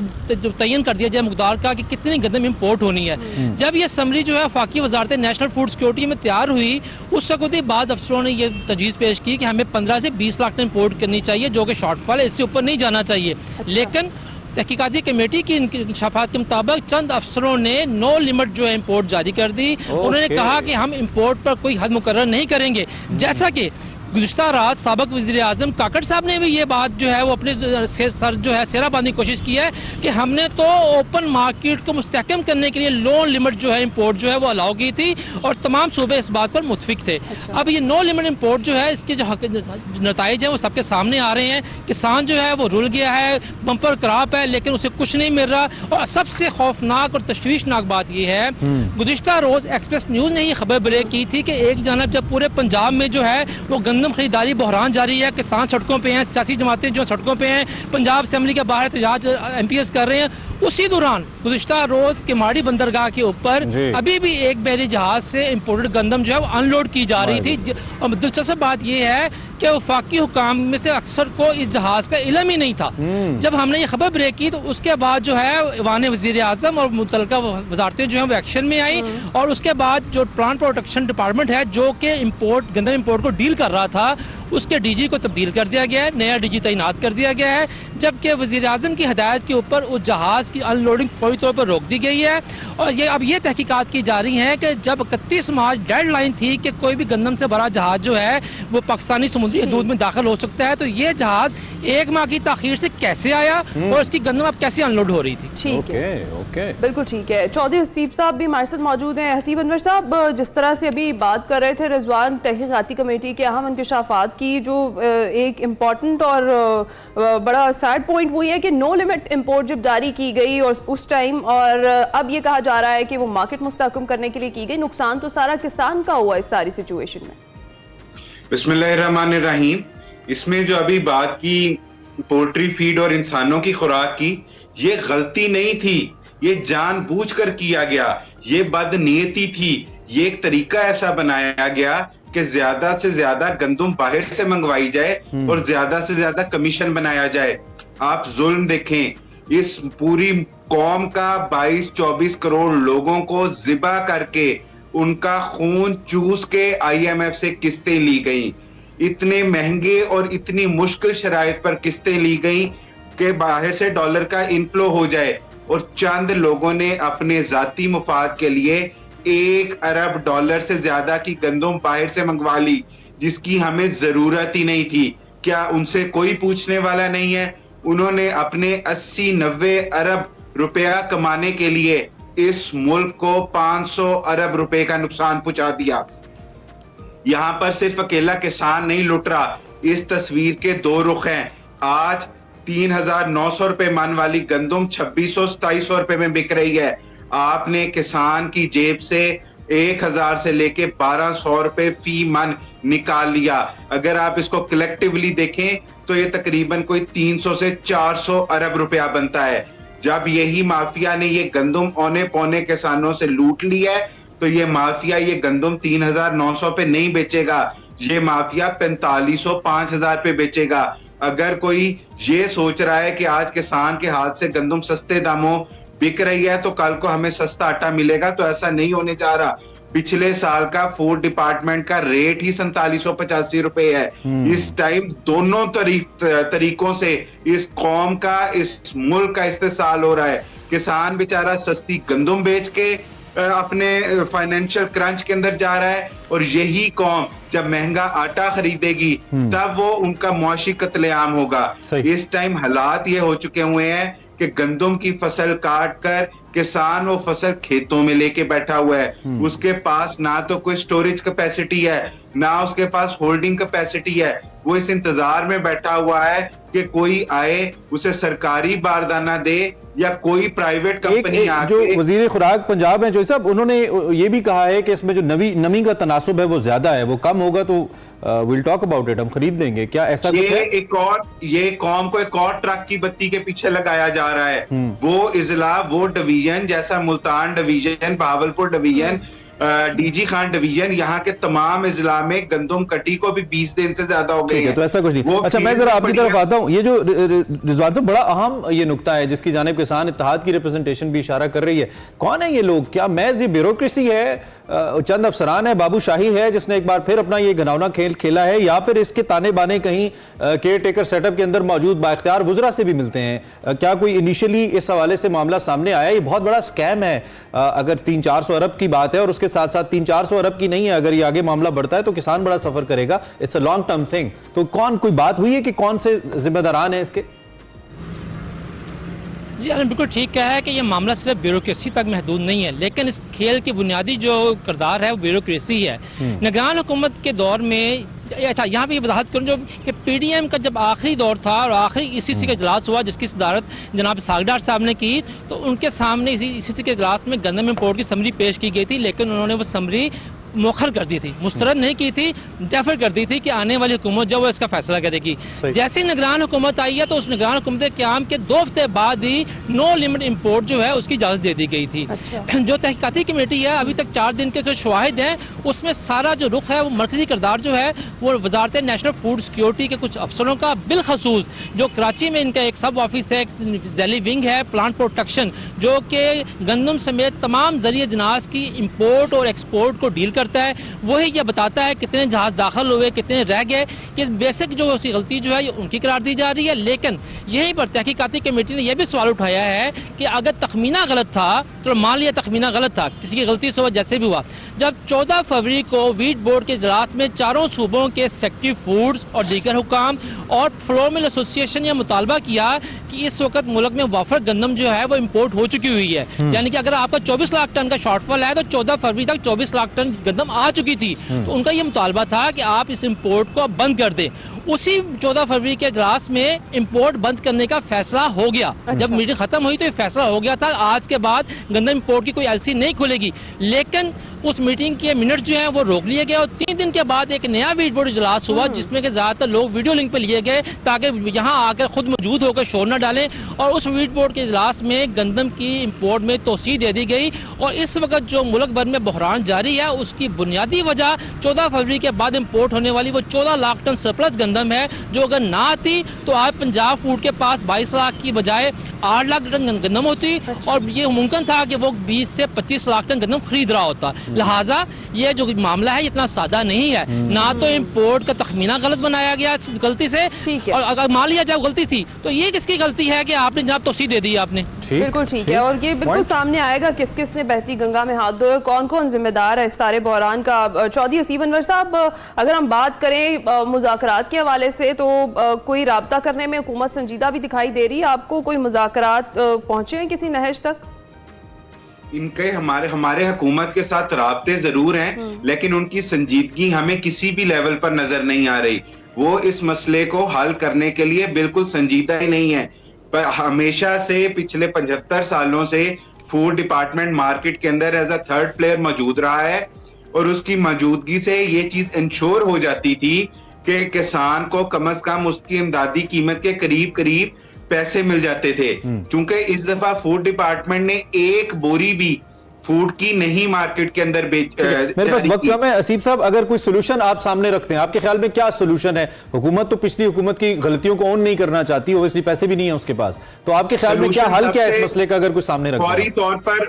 तयन कर दिया जाए मुकदार का कि कितनी गंदम इंपोर्ट होनी है। जब यह समरी जो है वफाकी वजारत नेशनल फूड सिक्योरिटी में तैयार हुई, उस वक्त बाद अफसरों ने यह तजवीज़ पेश की कि हमें 15 से 20 लाख टन इंपोर्ट करनी चाहिए, जो कि शॉर्टफॉल है, इससे ऊपर नहीं जाना चाहिए। लेकिन तहकीकाती कमेटी की इंकशाफात के मुताबिक चंद अफसरों ने नो लिमिट जो है इंपोर्ट जारी कर दी। उन्होंने कहा कि हम इंपोर्ट पर कोई हद मुकर्रर नहीं करेंगे। जैसा कि गुज़िश्ता रात साबिक़ वज़ीर आज़म काकड़ साहब ने भी ये बात जो है वो अपने सर जो है सेरा बांधने की कोशिश की है कि हमने तो ओपन मार्केट को मुस्तहकम करने के लिए नो लिमिट जो है इंपोर्ट जो है वो अलाउ की थी और तमाम सूबे इस बात पर मुतफिक थे। अच्छा। अब ये नो लिमिट इंपोर्ट जो है इसके जो नताइज हैं वो सबके सामने आ रहे हैं। किसान जो है वो रुल गया है, बम्पर क्रॉप है, लेकिन उसे कुछ नहीं मिल रहा। और सबसे खौफनाक और तशवीशनाक बात यह है, गुज़िश्ता रोज एक्सप्रेस न्यूज़ ने ये खबर ब्रेक की थी कि एक जानब जब पूरे पंजाब में जो है वो गंदम खरीदारी बहरान जारी है, किसान सड़कों पे हैं, सियासी जमातें जो सड़कों पे हैं, पंजाब असेंबली के बाहर एहतजाज MPs कर रहे हैं, उसी दौरान गुज़िश्ता रोज किमाड़ी बंदरगाह के ऊपर अभी भी एक बहरी जहाज से इंपोर्टेड गंदम जो है वो अनलोड की जा रही थी। और दिलचस्प बात यह है कि वफाकी हुकाम में से अक्सर को इस जहाज का इल्म ही नहीं था। जब हमने ये खबर ब्रेक की तो उसके बाद जो है वाने वज़ीर आज़म और मुतल्लिका वजारतें जो है वो एक्शन में आई और उसके बाद जो प्लांट प्रोटेक्शन डिपार्टमेंट है जो कि इंपोर्ट गंदम इंपोर्ट को डील कर रहा था उसके DG को तब्दील कर दिया गया है, नया DG तैनात कर दिया गया है, जबकि वज़ीर आज़म की हदायत के ऊपर उस जहाज की अनलोडिंग पूरी तौर पर रोक दी गई है। और ये अब ये तहकीकात की जा रही है कि जब 31 मार्च डेडलाइन थी कि कोई भी गंदम से भरा जहाज जो है वो पाकिस्तानी समुद्री हदूद में दाखिल हो सकता है, तो ये जहाज 1 माह की ताखीर से कैसे आया और इसकी गंदम अब कैसे अनलोड हो रही थी। ठीक है, बिल्कुल ठीक है। चौधरी हसीब साहब भी हमारे साथ मौजूद हैं। हसीब अनवर साहब, जिस तरह से अभी बात कर रहे थे रिजवान, तहकीकाती कमेटी के अहम इंकशाफात की जो एक इम्पॉर्टेंट और बड़ा सैड पॉइंट वही है कि नो लिमिट इंपोर्ट जब जारी की गई और उस टाइम, और अब ये कहा जा रहा है कि वो मार्केट मुस्तहकम करने के लिए की गई, नुकसान तो सारा किसान का हुआ इस सारी सिचुएशन में। बिस्मिल्लाहिर्रहमानिर्रहीम। इसमें जो अभी बात की पोल्ट्री फीड और इंसानों की खुराक की, ये गलती नहीं थी, ये जानबूझकर किया गया, ये बदनीयती थी, ये एक तरीका ऐसा बनाया गया कि ज्यादा से ज्यादा गंदम बाहर से मंगवाई जाए और ज्यादा से ज्यादा कमीशन बनाया जाए। आप जुल्म देखें, इस पूरी कौम का 22-24 करोड़ लोगों को जिबा करके उनका खून चूस के IMF से किस्तें ली गई, इतने महंगे और इतनी मुश्किल शराइत पर किस्तें ली गई कि बाहर से डॉलर का इनफ्लो हो जाए और चंद लोगों ने अपने जाती मुफाद के लिए $1 अरब से ज्यादा की गंदम बाहर से मंगवा ली, जिसकी हमें जरूरत ही नहीं थी। क्या उनसे कोई पूछने वाला नहीं है? उन्होंने अपने 80-90 अरब रुपया कमाने के लिए इस मुल्क को 500 अरब रुपए का नुकसान पहुंचा दिया। यहां पर सिर्फ अकेला किसान नहीं लुट रहा, इस तस्वीर के दो रुख हैं। आज 3,900 रुपए मन वाली गंदम 2600-2700 रुपए में बिक रही है। आपने किसान की जेब से 1,000 से लेके 1,200 रुपए फी मन निकाल लिया। अगर आप इसको कलेक्टिवली देखें तो ये तकरीबन कोई 300 से 400 अरब रुपया बनता है। जब यही माफिया ने ये गंदम औने पौने किसानों से लूट ली है तो ये माफिया ये गंदम 3,900 पे नहीं बेचेगा, ये माफिया 4,500-5,000 पे बेचेगा। अगर कोई ये सोच रहा है कि आज किसान के हाथ से गंदम सस्ते दामों बिक रही है तो कल को हमें सस्ता आटा मिलेगा, तो ऐसा नहीं होने जा रहा। पिछले साल का फूड डिपार्टमेंट का रेट ही 4785 रुपए है। इस टाइम दोनों तरीकों से इस कौम का, इस मुल्क का इस्तेसाल हो रहा है। किसान बेचारा सस्ती गंदम बेच के अपने फाइनेंशियल क्रंच के अंदर जा रहा है और यही कौम जब महंगा आटा खरीदेगी तब वो उनका मुआशी कत्लेआम होगा। इस टाइम हालात ये हो चुके हुए हैं कि गंदम की फसल काट कर किसान वो फसल खेतों में लेके बैठा हुआ है, उसके पास ना तो कोई स्टोरेज कैपेसिटी है ना उसके पास होल्डिंग कैपेसिटी है। वो इस इंतजार में बैठा हुआ है कि कोई आए उसे सरकारी बारदाना दे या कोई प्राइवेट कंपनी आके। जो वजीर खुराक पंजाब हैं जो साहब, उन्होंने ये भी कहा है कि इसमें जो नमी का तनासुब है वो ज्यादा है, वो कम होगा तो विल टॉक अबाउट इट, हम खरीद लेंगे। क्या ऐसा कुछ है? ये कौम को एक और ट्रक की बत्ती के पीछे लगाया जा रहा है। वो इजला, वो डिवीजन जैसा Multan division, Bahawalpur division, DG Khan division, यहाँ के तमाम इजला में गंदम कटी को भी 20 दिन से ज्यादा हो गए हैं। तो ऐसा कुछ नहीं। अच्छा, मैं जरा आपकी तरफ आता हूँ। ये जो रिजवान साहब, बड़ा अहम ये नुक्ता है जिसकी जानिब किसान इत्तेहाद की रिप्रेजेंटेशन भी इशारा कर रही है। कौन है ये लोग? क्या महज ये ब्यूरोक्रेसी है, चंद अफसरान है, बाबू शाही है जिसने एक बार फिर अपना ये घिनौना खेल खेला है, या फिर इसके ताने बाने कहीं केयर टेकर सेटअप के अंदर मौजूद बाइख्तियार वुज़रा से भी मिलते हैं? क्या कोई इनिशियली इस हवाले से मामला सामने आया? ये बहुत बड़ा स्कैम है। अगर 300-400 अरब की बात है और उसके साथ साथ 300-400 अरब की नहीं है, अगर ये आगे मामला बढ़ता है तो किसान बड़ा सफर करेगा। It's a long term thing. तो कोई बात हुई है कि कौन से जिम्मेदारान है इसके? जी आपने बिल्कुल ठीक कहा है कि ये मामला सिर्फ ब्यूरोक्रेसी तक महदूद नहीं है, लेकिन इस खेल की बुनियादी जो किरदार है वो ब्यूरोक्रेसी है। निगरान हुकूमत के दौर में, अच्छा यहाँ पे वजाहत करूँ जो कि पीडीएम का जब आखिरी दौर था और आखिरी इसी का इजलास हुआ जिसकी सदारत जनाब सागडार साहब ने की, तो उनके सामने इसी के इजलास में गंदम इम्पोर्ट की समरी पेश की गई थी, लेकिन उन्होंने वो समरी मुखर कर दी थी, मुस्तरद नहीं की थी, डेफर कर दी थी कि आने वाली हुकूमत जो वो इसका फैसला करेगी। जैसे निगरान हुकूमत आई है तो उस निगरान हुकूमत क़याम के 2 हफ्ते बाद ही नो लिमिट इंपोर्ट जो है उसकी इजाजत दे दी गई थी। अच्छा। जो तहकीकाती कमेटी है, अभी तक 4 दिन के जो शवाहिद हैं उसमें सारा जो रुख है वो मरकजी किरदार जो है वो वजारत नेशनल फूड सिक्योरिटी के कुछ अफसरों का, बिलखसूस जो कराची में इनका एक सब ऑफिस है, एक जैली विंग है प्लांट प्रोटेक्शन, जो कि गंदम समेत तमाम जरिए जनाज की इम्पोर्ट और एक्सपोर्ट को डील करता है, वही ये बताता है कितने जहाज दाखिल हुए, कितने रह गए। ये बेसिक जो उसकी गलती जो है ये उनकी करार दी जा रही है। लेकिन यहीं पर तहकीकाती कमेटी ने यह भी सवाल उठाया है कि अगर तखमीना गलत था तो मान लिया तखमीना गलत था, किसी की गलती से जैसे भी हुआ, जब 14 फरवरी को वीट बोर्ड के इजलास में चारों सूबों के सेक्रेटरी फूड्स और दीगर हुकाम और फ्लोर मिल एसोसिएशन ने मुतालबा किया कि इस वक्त मुल्क में वाफर गंदम जो है वो इम्पोर्ट हो चुकी हुई है, यानी कि अगर आपका 24 लाख टन का शॉर्टफॉल है तो 14 फरवरी तक 24 लाख टन गंदम आ चुकी थी। तो उनका ये मुतालबा था कि आप इस इम्पोर्ट को बंद कर दें। उसी 14 फरवरी के इजलास में इंपोर्ट बंद करने का फैसला हो गया। अच्छा। जब मीटिंग खत्म हुई तो ये फैसला हो गया था आज के बाद गंदम इंपोर्ट की कोई एलसी नहीं खुलेगी, लेकिन उस मीटिंग के मिनट जो है वो रोक लिए गए और 3 दिन के बाद एक नया वीट बोर्ड इजलास हुआ जिसमें कि ज्यादातर लोग वीडियो लिंक पे लिए गए ताकि यहाँ आकर खुद मौजूद होकर शोर न डालें। और उस वीट बोर्ड के इजलास में गंदम की इंपोर्ट में तोसी दे दी गई और इस वक्त जो मुल्क भर में बहरान जारी है उसकी बुनियादी वजह 14 फरवरी के बाद इम्पोर्ट होने वाली वो 14 लाख टन सरप्लस गंदम है, जो अगर ना आती तो आज पंजाब फूड के पास 22 लाख की बजाय 8 लाख टन गंदम होती और ये मुमकिन था कि वो 20 से 25 लाख टन गंदम खरीद रहा होता। लिहाजा ये जो मामला है इतना सादा नहीं है, ना तो इंपोर्ट का तखमीना गलत बनाया गया गलती से, और अगर मान लिया जाए गलती थी तो ये किसकी गलती है कि आपने जनाब तोसी दे दी आपने। बिल्कुल ठीक है, और ये बिल्कुल सामने आएगा किस किस ने बहती गंगा में हाथ धोए, कौन कौन जिम्मेदार है इस सारे बहरान का। चौधरी हसीब अनवर साहब, अगर हम बात करें मुज़ाकरात के हवाले से तो कोई राब्ता करने में हुकूमत संजीदा भी दिखाई दे रही है आपको? कोई मुज़ाकरात पहुंचे हैं किसी नहज तक? इनके हमारे हुकूमत के साथ राब्ते जरूर हैं, लेकिन उनकी संजीदगी हमें किसी भी लेवल पर नजर नहीं आ रही। वो इस मसले को हल करने के लिए बिल्कुल संजीदा ही नहीं है। पर हमेशा से पिछले 75 सालों से फूड डिपार्टमेंट मार्केट के अंदर एज अ थर्ड प्लेयर मौजूद रहा है और उसकी मौजूदगी से ये चीज इंश्योर हो जाती थी कि किसान को कम से कम उसकी इमदादी कीमत के करीब करीब पैसे मिल जाते थे। क्योंकि इस दफा फूड डिपार्टमेंट ने एक बोरी भी फूड की नहीं मार्केट के अंदर मेरे पास वक्त कम है। असीब साहब, अगर कोई सोल्यूशन आप सामने रखते हैं, आपके ख्याल में क्या सोल्यूशन है? हुकूमत तो पिछली हुकूमत की गलतियों को ऑन नहीं करना चाहती, ओब्वियसली पैसे भी नहीं है उसके पास, तो आपके ख्याल में क्या हल क्या है इस मसले का अगर कोई सामने रखते हैं?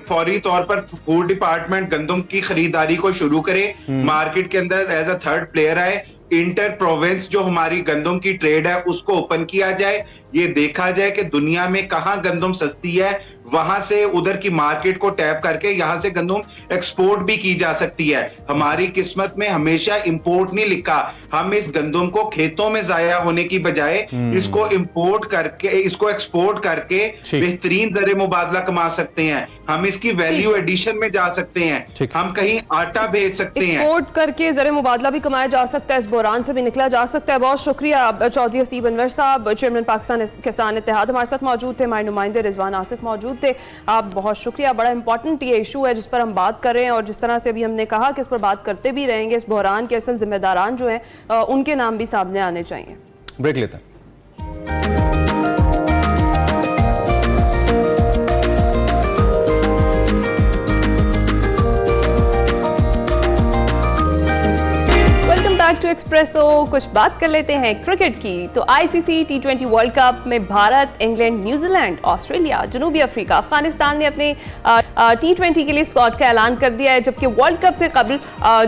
फौरी तौर पर फूड डिपार्टमेंट गंदम की खरीदारी को शुरू करे, मार्केट के अंदर एज अ थर्ड प्लेयर आए, इंटर प्रोविंस जो हमारी गंदम की ट्रेड है उसको ओपन किया जाए, ये देखा जाए कि दुनिया में कहां गंदम सस्ती है, वहां से उधर की मार्केट को टैप करके यहां से गंदम एक्सपोर्ट भी की जा सकती है। हमारी किस्मत में हमेशा इंपोर्ट नहीं लिखा। हम इस गंदम को खेतों में जाया होने की बजाय इसको इंपोर्ट करके, इसको एक्सपोर्ट करके बेहतरीन ज़र मुबादला कमा सकते हैं। हम इसकी वैल्यू एडिशन में जा सकते हैं। हम कहीं आटा भेज सकते हैं, एक्सपोर्ट करके ज़र मुबादला भी कमाया जा सकता है, इस बहरान से भी निकला जा सकता है। बहुत शुक्रिया चौधरी हसीब अनवर साहब, चेयरमैन पाकिस्तान किसान इत्तेहाद, हमारे साथ मौजूद थे। हमारे नुमाइंदे रिजवान आसिफ मौजूद थे। आप बहुत शुक्रिया। बड़ा इंपॉर्टेंट ये इशू है जिस पर हम बात कर रहे हैं, और जिस तरह से अभी हमने कहा कि इस पर बात करते भी रहेंगे। इस बहरान के असल जिम्मेदारान जो हैं उनके नाम भी सामने आने चाहिए। ब्रेक लेते हैं। Back to Expresso. कुछ बात कर लेते हैं क्रिकेट की। तो आईसीसी टी20 वर्ल्ड कप में भारत, इंग्लैंड, न्यूजीलैंड, ऑस्ट्रेलिया, जनूबी अफ्रीका, अफगानिस्तान ने अपने टी20 के लिए स्क्वाड का ऐलान कर दिया है, जबकि वर्ल्ड कप से कबल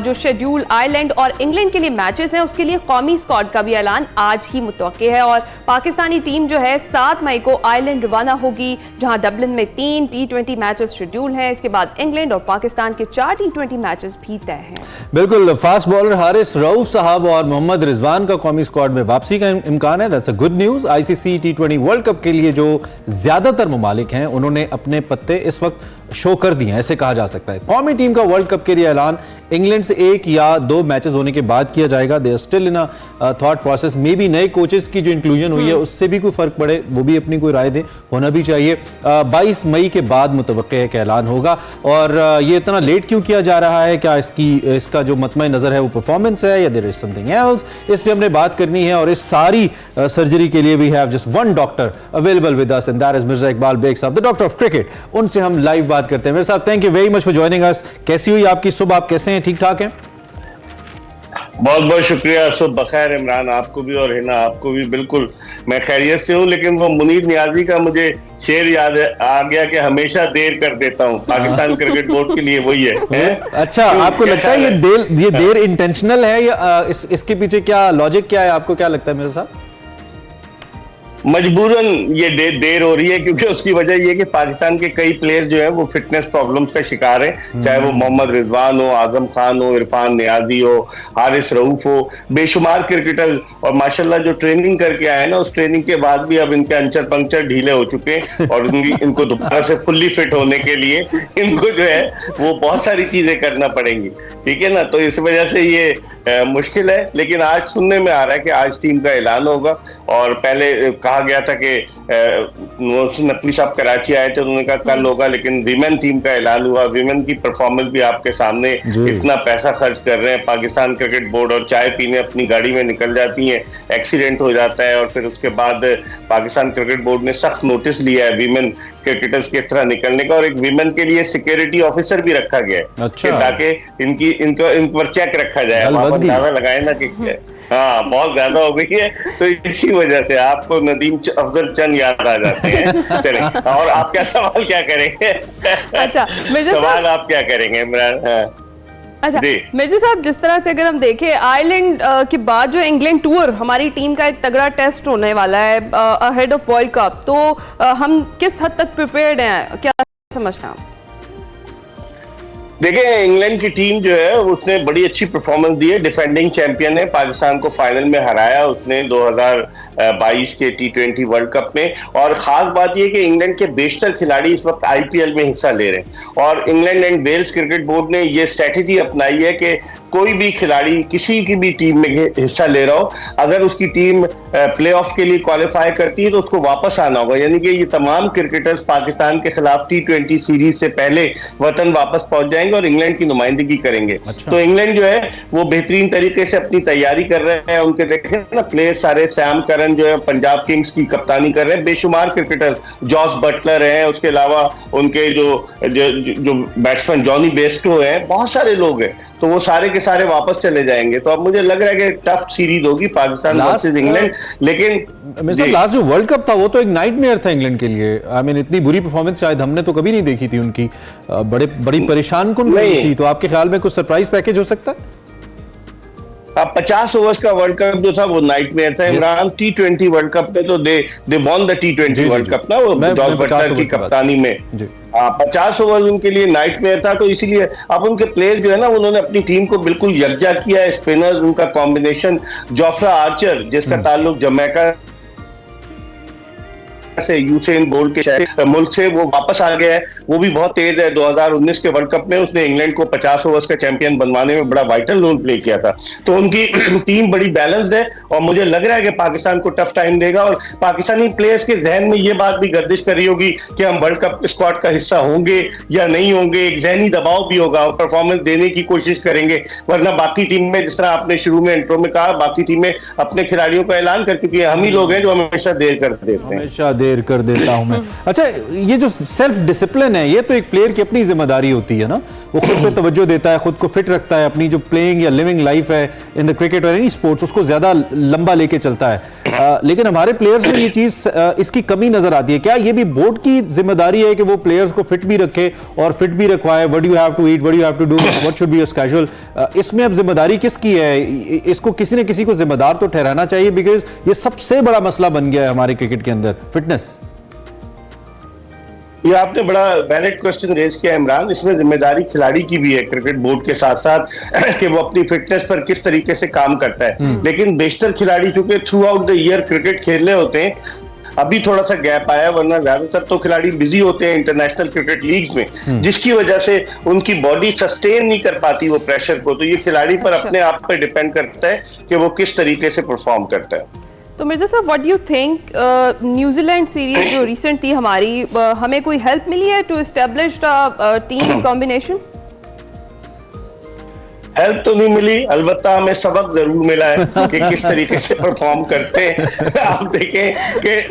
जो शेड्यूल आयरलैंड और इंग्लैंड के लिए मैचेस हैं उसके लिए कौमी स्क्वाड का भी ऐलान आज ही मुतवक्के है। और पाकिस्तानी टीम जो है 7 मई को आयरलैंड रवाना होगी, जहां डबलिन में 3 टी20 मैचेस शेड्यूल हैं। इसके बाद इंग्लैंड और पाकिस्तान के 4 टी20 मैचेस भी तय हैं। बिल्कुल, फास्ट बॉलर हारिस रऊफ साहब और मोहम्मद रिजवान का कौमी स्क्वाड में वापसी का इम्कान है। That's a good news. ICC T20 world cup के लिए जो ज्यादातर ममालिक हैं उन्होंने अपने पत्ते इस वक्त शो कर दिए हैं, ऐसे कहा जा सकता है। कौमी टीम का वर्ल्ड कप के लिए ऐलान इंग्लैंड से 1 या 2 मैचेस होने के बाद किया जाएगा। They are still in a thought process. Maybe नए कोचेस की जो इंक्लूजन हुई है उससे भी कोई फर्क पड़े, वो भी अपनी कोई राय दे, होना भी चाहिए। 22 मई के बाद मुतवक्के है कि ऐलान होगा। और ये इतना लेट क्यों किया जा रहा है? क्या इसका जो मतमे नजर है वो परफॉर्मेंस है या देयर इज समथिंग एल्स? इस पे हमने बात करनी है। और इस सारी सर्जरी के लिए we have just one doctor available with us, and that is Mirza Iqbal Baig साहब, द डॉक्टर ऑफ क्रिकेट। उनसे हम लाइव बात करते हैं। मेरे साथ thank you very much for joining us. कैसी हुई आपकी सुबह? आप कैसे हैं? ठीक ठाक हैं? बहुत बहुत शुक्रिया। सुबह बखैर इमरान, आपको भी और हिना आपको भी। बिल्कुल मैं खैरियत से हूँ, लेकिन वो मुनीर नियाजी का मुझे शेर याद आ गया कि हमेशा देर कर देता हूँ। पाकिस्तान क्रिकेट बोर्ड के लिए वही है। अच्छा, आपको लगता है ये देर इंटेंशनल है या इसके पीछे क्या लॉजिक क्या है? आपको क्या लगता है मेरे साथ? मजबूरन ये देर हो रही है, क्योंकि उसकी वजह ये कि पाकिस्तान के कई प्लेयर जो है वो फिटनेस प्रॉब्लम्स का शिकार हैं। चाहे वो मोहम्मद रिजवान हो, आजम खान हो, इरफान नियाजी हो, हारिस रऊफ हो, बेशुमार क्रिकेटर्स। और माशाल्लाह जो ट्रेनिंग करके आए ना, उस ट्रेनिंग के बाद भी अब इनके अंचर पंक्चर ढीले हो चुके हैं। और इनको दोबारा से फुल्ली फिट होने के लिए इनको जो है वो बहुत सारी चीजें करना पड़ेंगी, ठीक है ना। तो इस वजह से ये मुश्किल है। लेकिन आज सुनने में आ रहा है कि आज टीम का ऐलान होगा। और पहले कहा गया था कि नकवी साहब कराची आए थे, उन्होंने कहा कल होगा, लेकिन विमेन टीम का ऐलान हुआ। विमेन की परफॉर्मेंस भी आपके सामने, इतना पैसा खर्च कर रहे हैं पाकिस्तान क्रिकेट बोर्ड, और चाय पीने अपनी गाड़ी में निकल जाती हैं, एक्सीडेंट हो जाता है। और फिर उसके बाद पाकिस्तान क्रिकेट बोर्ड ने सख्त नोटिस लिया है विमेन क्रिकेटर्स की तरह निकलने का, और एक विमेन के लिए सिक्योरिटी ऑफिसर भी रखा गया है। अच्छा। ताकि इन पर चेक रखा जाए, ज्यादा लगाए ना कि हाँ बहुत ज्यादा हो गई है। तो इसी वजह से आपको नदीम अफजल चंद याद आ जाते हैं। चले, और आप क्या सवाल क्या करेंगे? अच्छा, सवाल आप क्या करेंगे इमरान? अच्छा मिर्जा साहब, जिस तरह से अगर हम देखें आयरलैंड के बाद जो इंग्लैंड टूर हमारी टीम का एक तगड़ा टेस्ट होने वाला है अहेड ऑफ वर्ल्ड कप, तो हम किस हद तक प्रिपेयर्ड हैं, क्या समझते हैं आप? देखिए, इंग्लैंड की टीम जो है उसने बड़ी अच्छी परफॉर्मेंस दी है। डिफेंडिंग चैंपियन है, पाकिस्तान को फाइनल में हराया उसने 2022 के टी20 वर्ल्ड कप में। और खास बात यह कि इंग्लैंड के बेशतर खिलाड़ी इस वक्त आईपीएल में हिस्सा ले रहे हैं। और England and Wales cricket board ने यह स्ट्रेटेजी अपनाई है कि कोई भी खिलाड़ी किसी की भी टीम में हिस्सा ले रहा हो, अगर उसकी टीम प्लेऑफ के लिए क्वालिफाई करती है तो उसको वापस आना होगा। यानी कि ये तमाम क्रिकेटर्स पाकिस्तान के खिलाफ टी20 सीरीज से पहले वतन वापस पहुंच जाएंगे और इंग्लैंड की नुमाइंदगी करेंगे। अच्छा। तो इंग्लैंड जो है वो बेहतरीन तरीके से अपनी तैयारी कर रहे हैं। उनके देखें ना प्लेयर सारे, सैम करन जो है पंजाब किंग्स की कप्तानी कर रहे हैं, बेशुमार क्रिकेटर, जॉस बटलर हैं, उसके अलावा उनके जो बैट्समैन जॉनी बेस्टो हैं, बहुत सारे लोग हैं। तो वो सारे के सारे वापस चले जाएंगे। तो अब मुझे लग रहा है कि टफ सीरीज होगी पाकिस्तान वर्सेस इंग्लैंड। लेकिन लास्ट जो वर्ल्ड कप था वो तो एक नाइटमेयर था इंग्लैंड के लिए। आई मीन इतनी बुरी परफॉर्मेंस शायद हमने तो कभी नहीं देखी थी उनकी। बड़ी परेशान कुन रही थी। तो आपके ख्याल में कुछ सरप्राइज पैकेज हो सकता है? अब 50 ओवर्स का वर्ल्ड कप जो था वो नाइटमेयर था इमरान। T20 वर्ल्ड कप में तो they won the T20 world cup ना, वो जॉर्ज बटलर की कप्तानी में। 50 ओवर उनके लिए नाइटमेयर था, तो इसीलिए अब उनके प्लेयर जो है ना, उन्होंने अपनी टीम को बिल्कुल यकजा किया है। स्पिनर्स, उनका कॉम्बिनेशन, जोफ्रा आर्चर जिसका ताल्लुक जमैका से, यूसेन बोल्ट के मुल्क से, वो वापस आ गया है, वो भी बहुत तेज है। 2019 के वर्ल्ड कप में उसने इंग्लैंड को 50 ओवर्स का चैंपियन बनवाने में बड़ा वाइटल रोल प्ले किया था। तो उनकी टीम बड़ी बैलेंस्ड है और मुझे लग रहा है कि पाकिस्तान को टफ टाइम देगा। और पाकिस्तानी प्लेयर्स के जहन में ये बात भी गर्दिश कर रही होगी कि हम वर्ल्ड कप स्क्वाड का हिस्सा होंगे या नहीं होंगे। एक जहनी दबाव भी होगा और परफॉर्मेंस देने की कोशिश करेंगे, वरना बाकी टीम में, जिस तरह आपने शुरू में इंट्रो में कहा, बाकी टीमें अपने खिलाड़ियों का ऐलान कर चुकी है। हम ही लोग हैं जो हमेशा देर कर देते हैं, हमेशा देर कर देता हूं मैं। अच्छा, ये जो सेल्फ डिसिप्लिन है, ये तो एक प्लेयर की अपनी जिम्मेदारी होती है ना, वो खुद पे तवज्जो देता है, खुद को फिट रखता है, अपनी जो प्लेइंग या लिविंग लाइफ है इन द क्रिकेट और एनी स्पोर्ट्स, उसको ज्यादा लंबा लेके चलता है। लेकिन हमारे प्लेयर्स में ये चीज, इसकी कमी नजर आती है। क्या ये भी बोर्ड की जिम्मेदारी है कि वो प्लेयर्स को फिट भी रखे और फिट भी रखवाए? What you have to eat, what you have to do, what should be your schedule? इसमें अब जिम्मेदारी किसकी है? इसको किसी न किसी को जिम्मेदार तो ठहराना चाहिए, बिकॉज ये सबसे बड़ा मसला बन गया है हमारे क्रिकेट के अंदर, फिटनेस। ये आपने बड़ा वैलिड क्वेश्चन रेज किया इमरान। इसमें जिम्मेदारी खिलाड़ी की भी है, क्रिकेट बोर्ड के साथ साथ, कि वो अपनी फिटनेस पर किस तरीके से काम करता है। लेकिन बेशतर खिलाड़ी चूंकि through out the year cricket खेल रहे होते हैं, अभी थोड़ा सा गैप आया, वरना ज्यादातर तो खिलाड़ी बिजी होते हैं इंटरनेशनल क्रिकेट लीग्स में, जिसकी वजह से उनकी बॉडी सस्टेन नहीं कर पाती वो प्रेशर को। तो ये खिलाड़ी पर अपने आप पर डिपेंड करता है कि वो किस तरीके से परफॉर्म करता है। तो मिर्जा साहब, what you think, New Zealand series जो रिसेंट थी हमारी, हमें कोई हेल्प मिली है to establish team combination? Help तो नहीं मिली, अलबत्ता हमें सबक जरूर मिला है कि किस तरीके से परफॉर्म करते हैं। आप देखें कि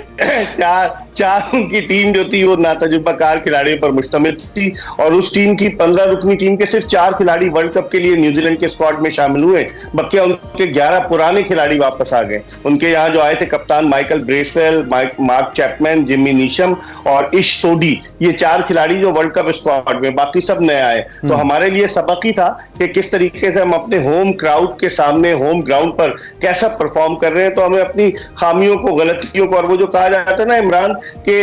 चार उनकी टीम जो थी वो नातजुर्बाकार खिलाड़ियों पर मुश्तमिल थी, और उस टीम की 15 रुकनी टीम के सिर्फ 4 खिलाड़ी वर्ल्ड कप के लिए न्यूजीलैंड के स्क्वाड में शामिल हुए। बकिया उनके 11 पुराने खिलाड़ी वापस आ गए। उनके यहाँ जो आए थे कप्तान Michael Bracewell, mark Chapman, Jimmy Neesham और इश सोडी, ये 4 खिलाड़ी जो वर्ल्ड कप स्क्वाड में, बाकी सब नए आए। तो हमारे लिए सबक ही था कि किस तरीके से हम अपने होम क्राउड के सामने, होम ग्राउंड पर कैसा परफॉर्म कर रहे हैं। तो हमें अपनी खामियों को, गलतियों को, और वो जो कहा जाता है ना इमरान के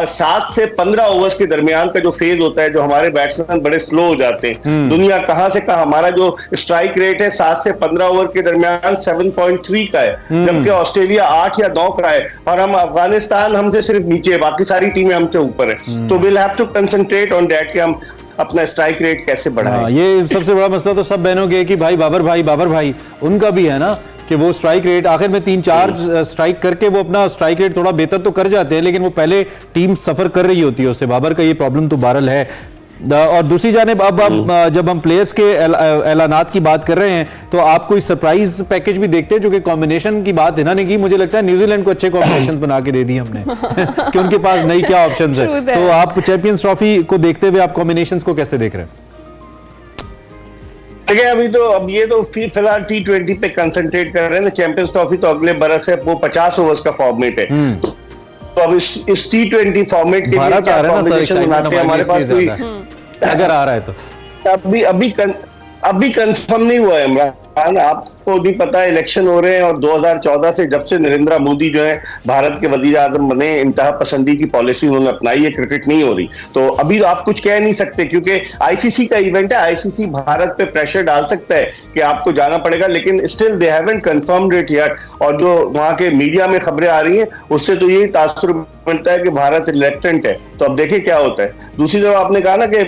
7 से 15 ओवर्स के दरमियान का जो फेज होता है, जो हमारे बैट्समैन बड़े स्लो हो जाते हैं। दुनिया कहां से कहां, हमारा जो स्ट्राइक रेट है 7 से 15 ओवर के दरमियान 7.3 का है, जबकि ऑस्ट्रेलिया 8 या 9 का है, और हम अफगानिस्तान हमसे सिर्फ नीचे है, बाकी सारी टीमें हमसे ऊपर है। तो will have to concentrate on that कि हम अपना स्ट्राइक रेट कैसे बढ़ाएं। ये सबसे बड़ा मसला तो सब बहनों के कि भाई बाबर भाई उनका भी है ना, कि वो स्ट्राइक रेट आखिर में 3-4 स्ट्राइक करके वो अपना स्ट्राइक रेट थोड़ा बेहतर तो कर जाते हैं, लेकिन वो पहले टीम सफर कर रही होती है उससे। बाबर का ये प्रॉब्लम तो बहरहाल है। और दूसरी जानिब अब जब हम प्लेयर्स के ऐलानात की बात कर रहे हैं, तो आप कोई सरप्राइज पैकेज भी देखते हैं, जो कि कॉम्बिनेशन की बात है ना, नहीं की, मुझे लगता है न्यूजीलैंड को अच्छे कॉम्बिनेशन बना के दे दी हमने कि उनके पास नई क्या ऑप्शंस है। तो आप चैंपियंस ट्रॉफी को देखते हुए आप कॉम्बिनेशंस को कैसे देख रहे हैं? देखिए, अब ये तो फिलहाल T20 पे कंसंट्रेट कर रहे हैं। चैंपियंस ट्रॉफी तो अगले बरस है, वो 50 ओवर्स का फॉर्मेट है। तो अब इस T20 फॉर्मेट के लिए क्या कॉम्बिनेशन बनाते हैं, हमारे पास कोई अगर आ रहा है तो अभी कंफर्म नहीं हुआ है इमरान। आपको भी पता है इलेक्शन हो रहे हैं, और 2014 से जब से नरेंद्र मोदी जो है भारत के वजीर आजम बने, इंतहा पसंदी की पॉलिसी उन्होंने अपनाई है, क्रिकेट नहीं हो रही। तो अभी आप कुछ कह नहीं सकते, क्योंकि आईसीसी का इवेंट है, आईसीसी भारत पे प्रेशर डाल सकता है कि आपको जाना पड़ेगा, लेकिन still they haven't confirmed it yet. और जो वहां के मीडिया में खबरें आ रही हैं, उससे तो यही तासुर बनता है कि भारत रिलेक्टेंट है। तो अब देखें क्या होता है। दूसरी तरफ आपने कहा ना कि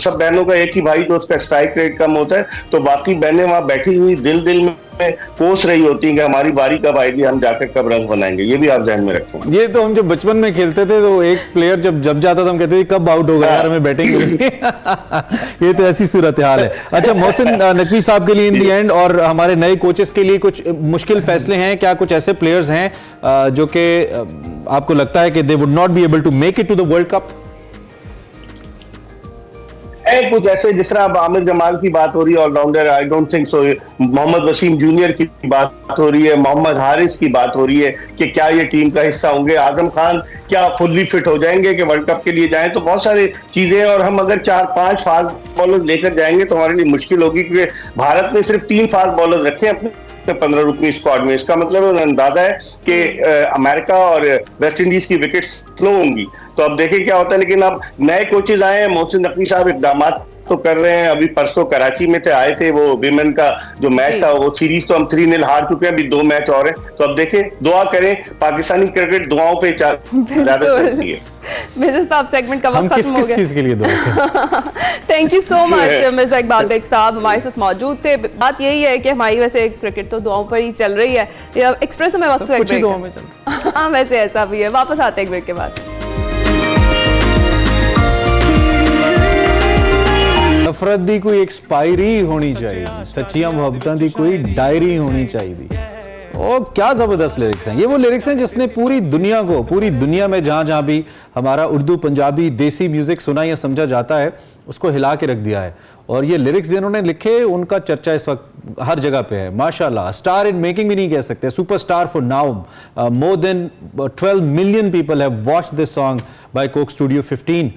सब बहनों का एक ही भाई, तो उसका स्ट्राइक रेट कम होता है, तो बाकी बहनें वहां बैठी हुई दिल में कोस रही होती हैं कि हमारी बारी कब आएगी, हम जाकर कब रन बनाएंगे। ये भी आप ध्यान में रखें। ये तो हम जब बचपन में खेलते थे, तो एक प्लेयर जब जाता था, हम कहते थे कब आउट होगा यार, हमें बैटिंग ये तो ऐसी सूरत हाल है। अच्छा, मोहसिन नकवी साहब के लिए इन दी एंड, और हमारे नए कोचेस के लिए कुछ मुश्किल फैसले हैं क्या? कुछ ऐसे प्लेयर्स हैं जो कि आपको लगता है कि they would not be able to make it to the world cup? कुछ ऐसे, जिस तरह अब आमिर जमाल की बात हो रही है, allrounder, I don't think so. Mohammad Wasim junior की बात हो रही है, मोहम्मद हारिस की बात हो रही है कि क्या ये टीम का हिस्सा होंगे। आजम खान क्या फुल्ली फिट हो जाएंगे कि वर्ल्ड कप के लिए जाएं? तो बहुत सारी चीजें, और हम अगर 4-5 फास्ट बॉलर लेकर जाएंगे तो हमारे लिए मुश्किल होगी, क्योंकि भारत ने सिर्फ 3 फास्ट बॉलर रखे अपने में 15 रुकनी स्क्वाड में। इसका मतलब अंदाजा है कि अमेरिका और वेस्ट इंडीज की विकेट स्लो होंगी। तो अब देखें क्या होता है। लेकिन अब नए कोचेज आए हैं, मोहसिन नकवी साहब इकदाम तो कर रहे हैं। अभी परसों कराची में आए थे, वो विमेन का जो मैच था, वो सीरीज तो हम 3-0 हार चुके हैं, अभी 2 मैच और हैं। तो अब देखें, दुआ करें, पाकिस्तानी क्रिकेट दुआओं पे ज्यादा चलती है। मिर्जा साहब, सेगमेंट का वक्त खत्म हो किस गया। चीज के लिए दुआ thank you so much Mirza Iqbal Baig साहब हमारे साथ मौजूद थे। बात यही है कि हमारी वैसे क्रिकेट तो दुआओं पर ही चल रही है। एक्सप्रेसो में वक्त कुछ ही दुआओं में चल हाँ, वैसे ऐसा भी है। वापस आते हैं एक ब्रेक के बाद। नफरत दी कोई एक्सपायरी होनी चाहिए, सच्चियां मोहब्बतां दी कोई डायरी होनी चाहिए। ओ क्या जबरदस्त लिरिक्स हैं। ये वो लिरिक्स हैं जिसने पूरी दुनिया को, पूरी दुनिया में जहां जहां भी हमारा उर्दू, पंजाबी, देसी म्यूजिक सुना या समझा जाता है, उसको हिला के रख दिया है। और ये लिरिक्स जिन्होंने लिखे, उनका चर्चा इस वक्त हर जगह पे है, माशाल्लाह। स्टार इन मेकिंग भी नहीं कह सकते, superstar for now. More than 12 million people have watched this song by Coke studio 15।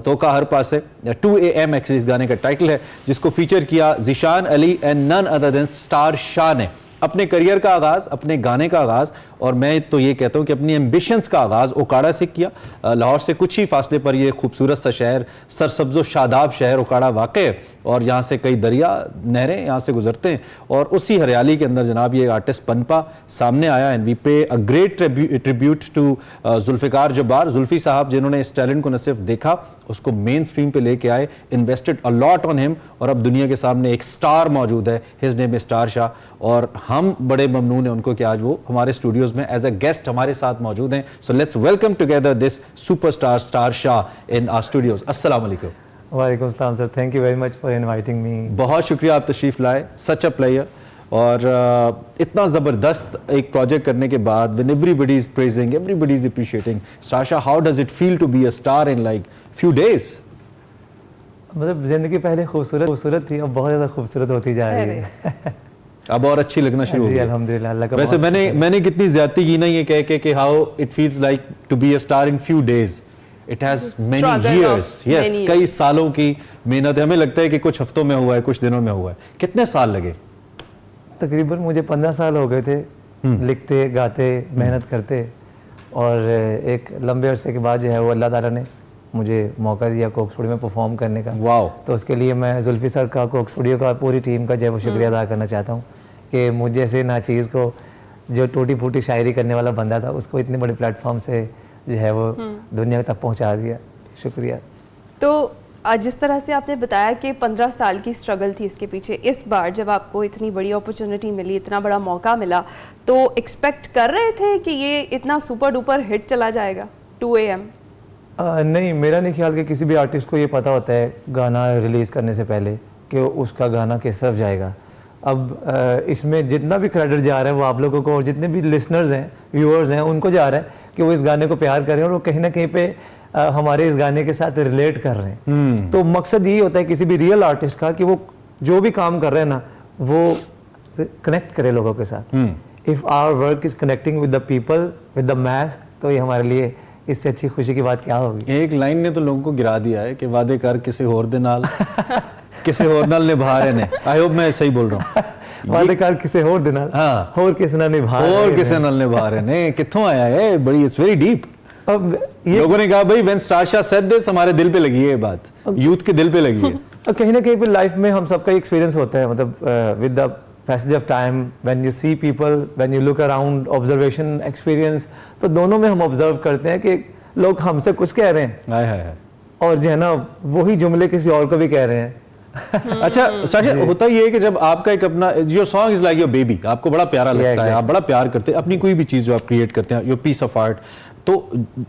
तोका हर पास है 2 AM एक्चुअली इस गाने का टाइटल है, जिसको फीचर किया Zeeshan Ali and none other than Star Shah ने। अपने करियर का आगाज़, अपने गाने का आगाज़, और मैं तो ये कहता हूँ कि अपनी एम्बिशंस का आगाज़ ओकाड़ा से किया। लाहौर से कुछ ही फासले पर ये खूबसूरत सा शहर, सरसब्ज़ो शादाब शहर ओकाड़ा वाक़ है, और यहाँ से कई दरिया, नहरें यहाँ से गुजरते हैं। और उसी हरियाली के अंदर जनाब ये आर्टिस्ट पनपा सामने आया। And we pay a great tribute to Zulfiqar Jabbar, Zulfi साहब, जिन्होंने इस टैलेंट को न सिर्फ देखा, उसको मेन स्ट्रीम पे लेके आए, invested a lot on him, और अब दुनिया के सामने एक स्टार मौजूद है, his name is star Shah. और हम बड़े ममनून हैं उनको कि आज वो हमारे स्टूडियोज में एज अ गेस्ट हमारे साथ मौजूद हैं। So let's welcome together this superstar Star Shah in our studios. अस्सलाम वालेकुम। वालेकुम सलाम sir, thank you very much for inviting me. बहुत शुक्रिया, आप तशरीफ लाए, सच अ प्लेयर। और इतना ज़बरदस्त एक प्रोजेक्ट करने के बाद, when everybody is praising, everybody is appreciating, Star Shah, how does it feel to be a star in like few days? मतलब जिंदगी पहले खूबसूरत थी, अब बहुत ज़्यादा खूबसूरत होती जा रही है। अब और अच्छी लगना शुरू हो जी गई। अल्हम्दुलिल्लाह, अल्लाह का वैसे बहुत मैंने कितनी ज्यादती की ना ये कह के how it feels like to be a star in few days. It has many Struggle years, of yes, many कई सालों की मेहनत है। हमें लगता है कि कुछ हफ्तों में हुआ है, कुछ दिनों में हुआ है। कितने साल लगे? तकरीबन मुझे 15 साल हो गए थे लिखते, गाते, मेहनत करते। और एक लंबे अरसे के बाद जो है वो अल्लाह ताला ने मुझे मौका दिया कोक स्टूडियो में परफॉर्म करने का। वाओ। तो उसके लिए मैं जुल्फी सर का, कोक स्टूडियो का, पूरी टीम का जो है वो शुक्रिया अदा करना चाहता हूँ कि मुझे ऐसे नाचीज़ को, जो टूटी फूटी शायरी करने वाला बंदा था, उसको इतने बड़े प्लेटफॉर्म से जो है वो दुनिया तक पहुँचा दिया। शुक्रिया। तो जिस तरह से आपने बताया कि 15 साल की स्ट्रगल थी इसके पीछे, इस बार जब आपको इतनी बड़ी अपॉर्चुनिटी मिली, इतना बड़ा मौका मिला, तो एक्सपेक्ट कर रहे थे कि ये इतना सुपर डुपर हिट चला जाएगा 2 AM? नहीं, मेरा नहीं ख्याल कि किसी भी आर्टिस्ट को ये पता होता है गाना रिलीज़ करने से पहले कि उसका गाना किस तरफ जाएगा। अब इसमें जितना भी क्रेडिट जा रहा है वो आप लोगों को, और जितने भी लिसनर्स हैं, व्यूअर्स हैं, उनको जा रहा है कि वो इस गाने को प्यार करें और वो कहीं ना कहीं पे हमारे इस गाने के साथ रिलेट कर रहे हैं। तो मकसद यही होता है किसी भी रियल आर्टिस्ट का कि वो जो भी काम कर रहे हैं ना, वो कनेक्ट करे लोगों के साथ। If our work is connecting with the people, with the mass, तो ये हमारे लिए इससे अच्छी खुशी की बात क्या होगी। एक लाइन ने तो लोगों को गिरा दिया है कि वादे कर किसी होर दे नाल किसी होर नाल निभा रहे ने। आई होप मैं सही बोल रहा हूँ। वादे कर किसी होर दे नाल, हाँ, होर किसी नाल निभा रहे और ने। किसी नाल निभा रहे ने, कित्थों आया है? बड़ी, इट्स वेरी डीप। अब ये लोगों ने कहा भाई when star Shah said this, हमारे दिल पे लगी है ये बात, यूथ के दिल पे लगी है। कहीं ना कहीं पे लाइफ में हम सबका एक्सपीरियंस होता है, मतलब with the passage of time, when you see people, when you look around, observation, experience, तो दोनों में हम ऑब्जर्व करते हैं कि लोग हमसे कुछ कह रहे हैं, हाय हाय हाय। और जो है ना वही जुमले किसी और को भी कह रहे हैं। अच्छा साशा, होता ये है कि जब आपका एक अपना, your song is like your baby, आपको बड़ा प्यारा लगता है, आप बड़ा प्यार करते हैं अपनी कोई भी चीज जो आप क्रिएट करते हैं, योर पीस ऑफ आर्ट। तो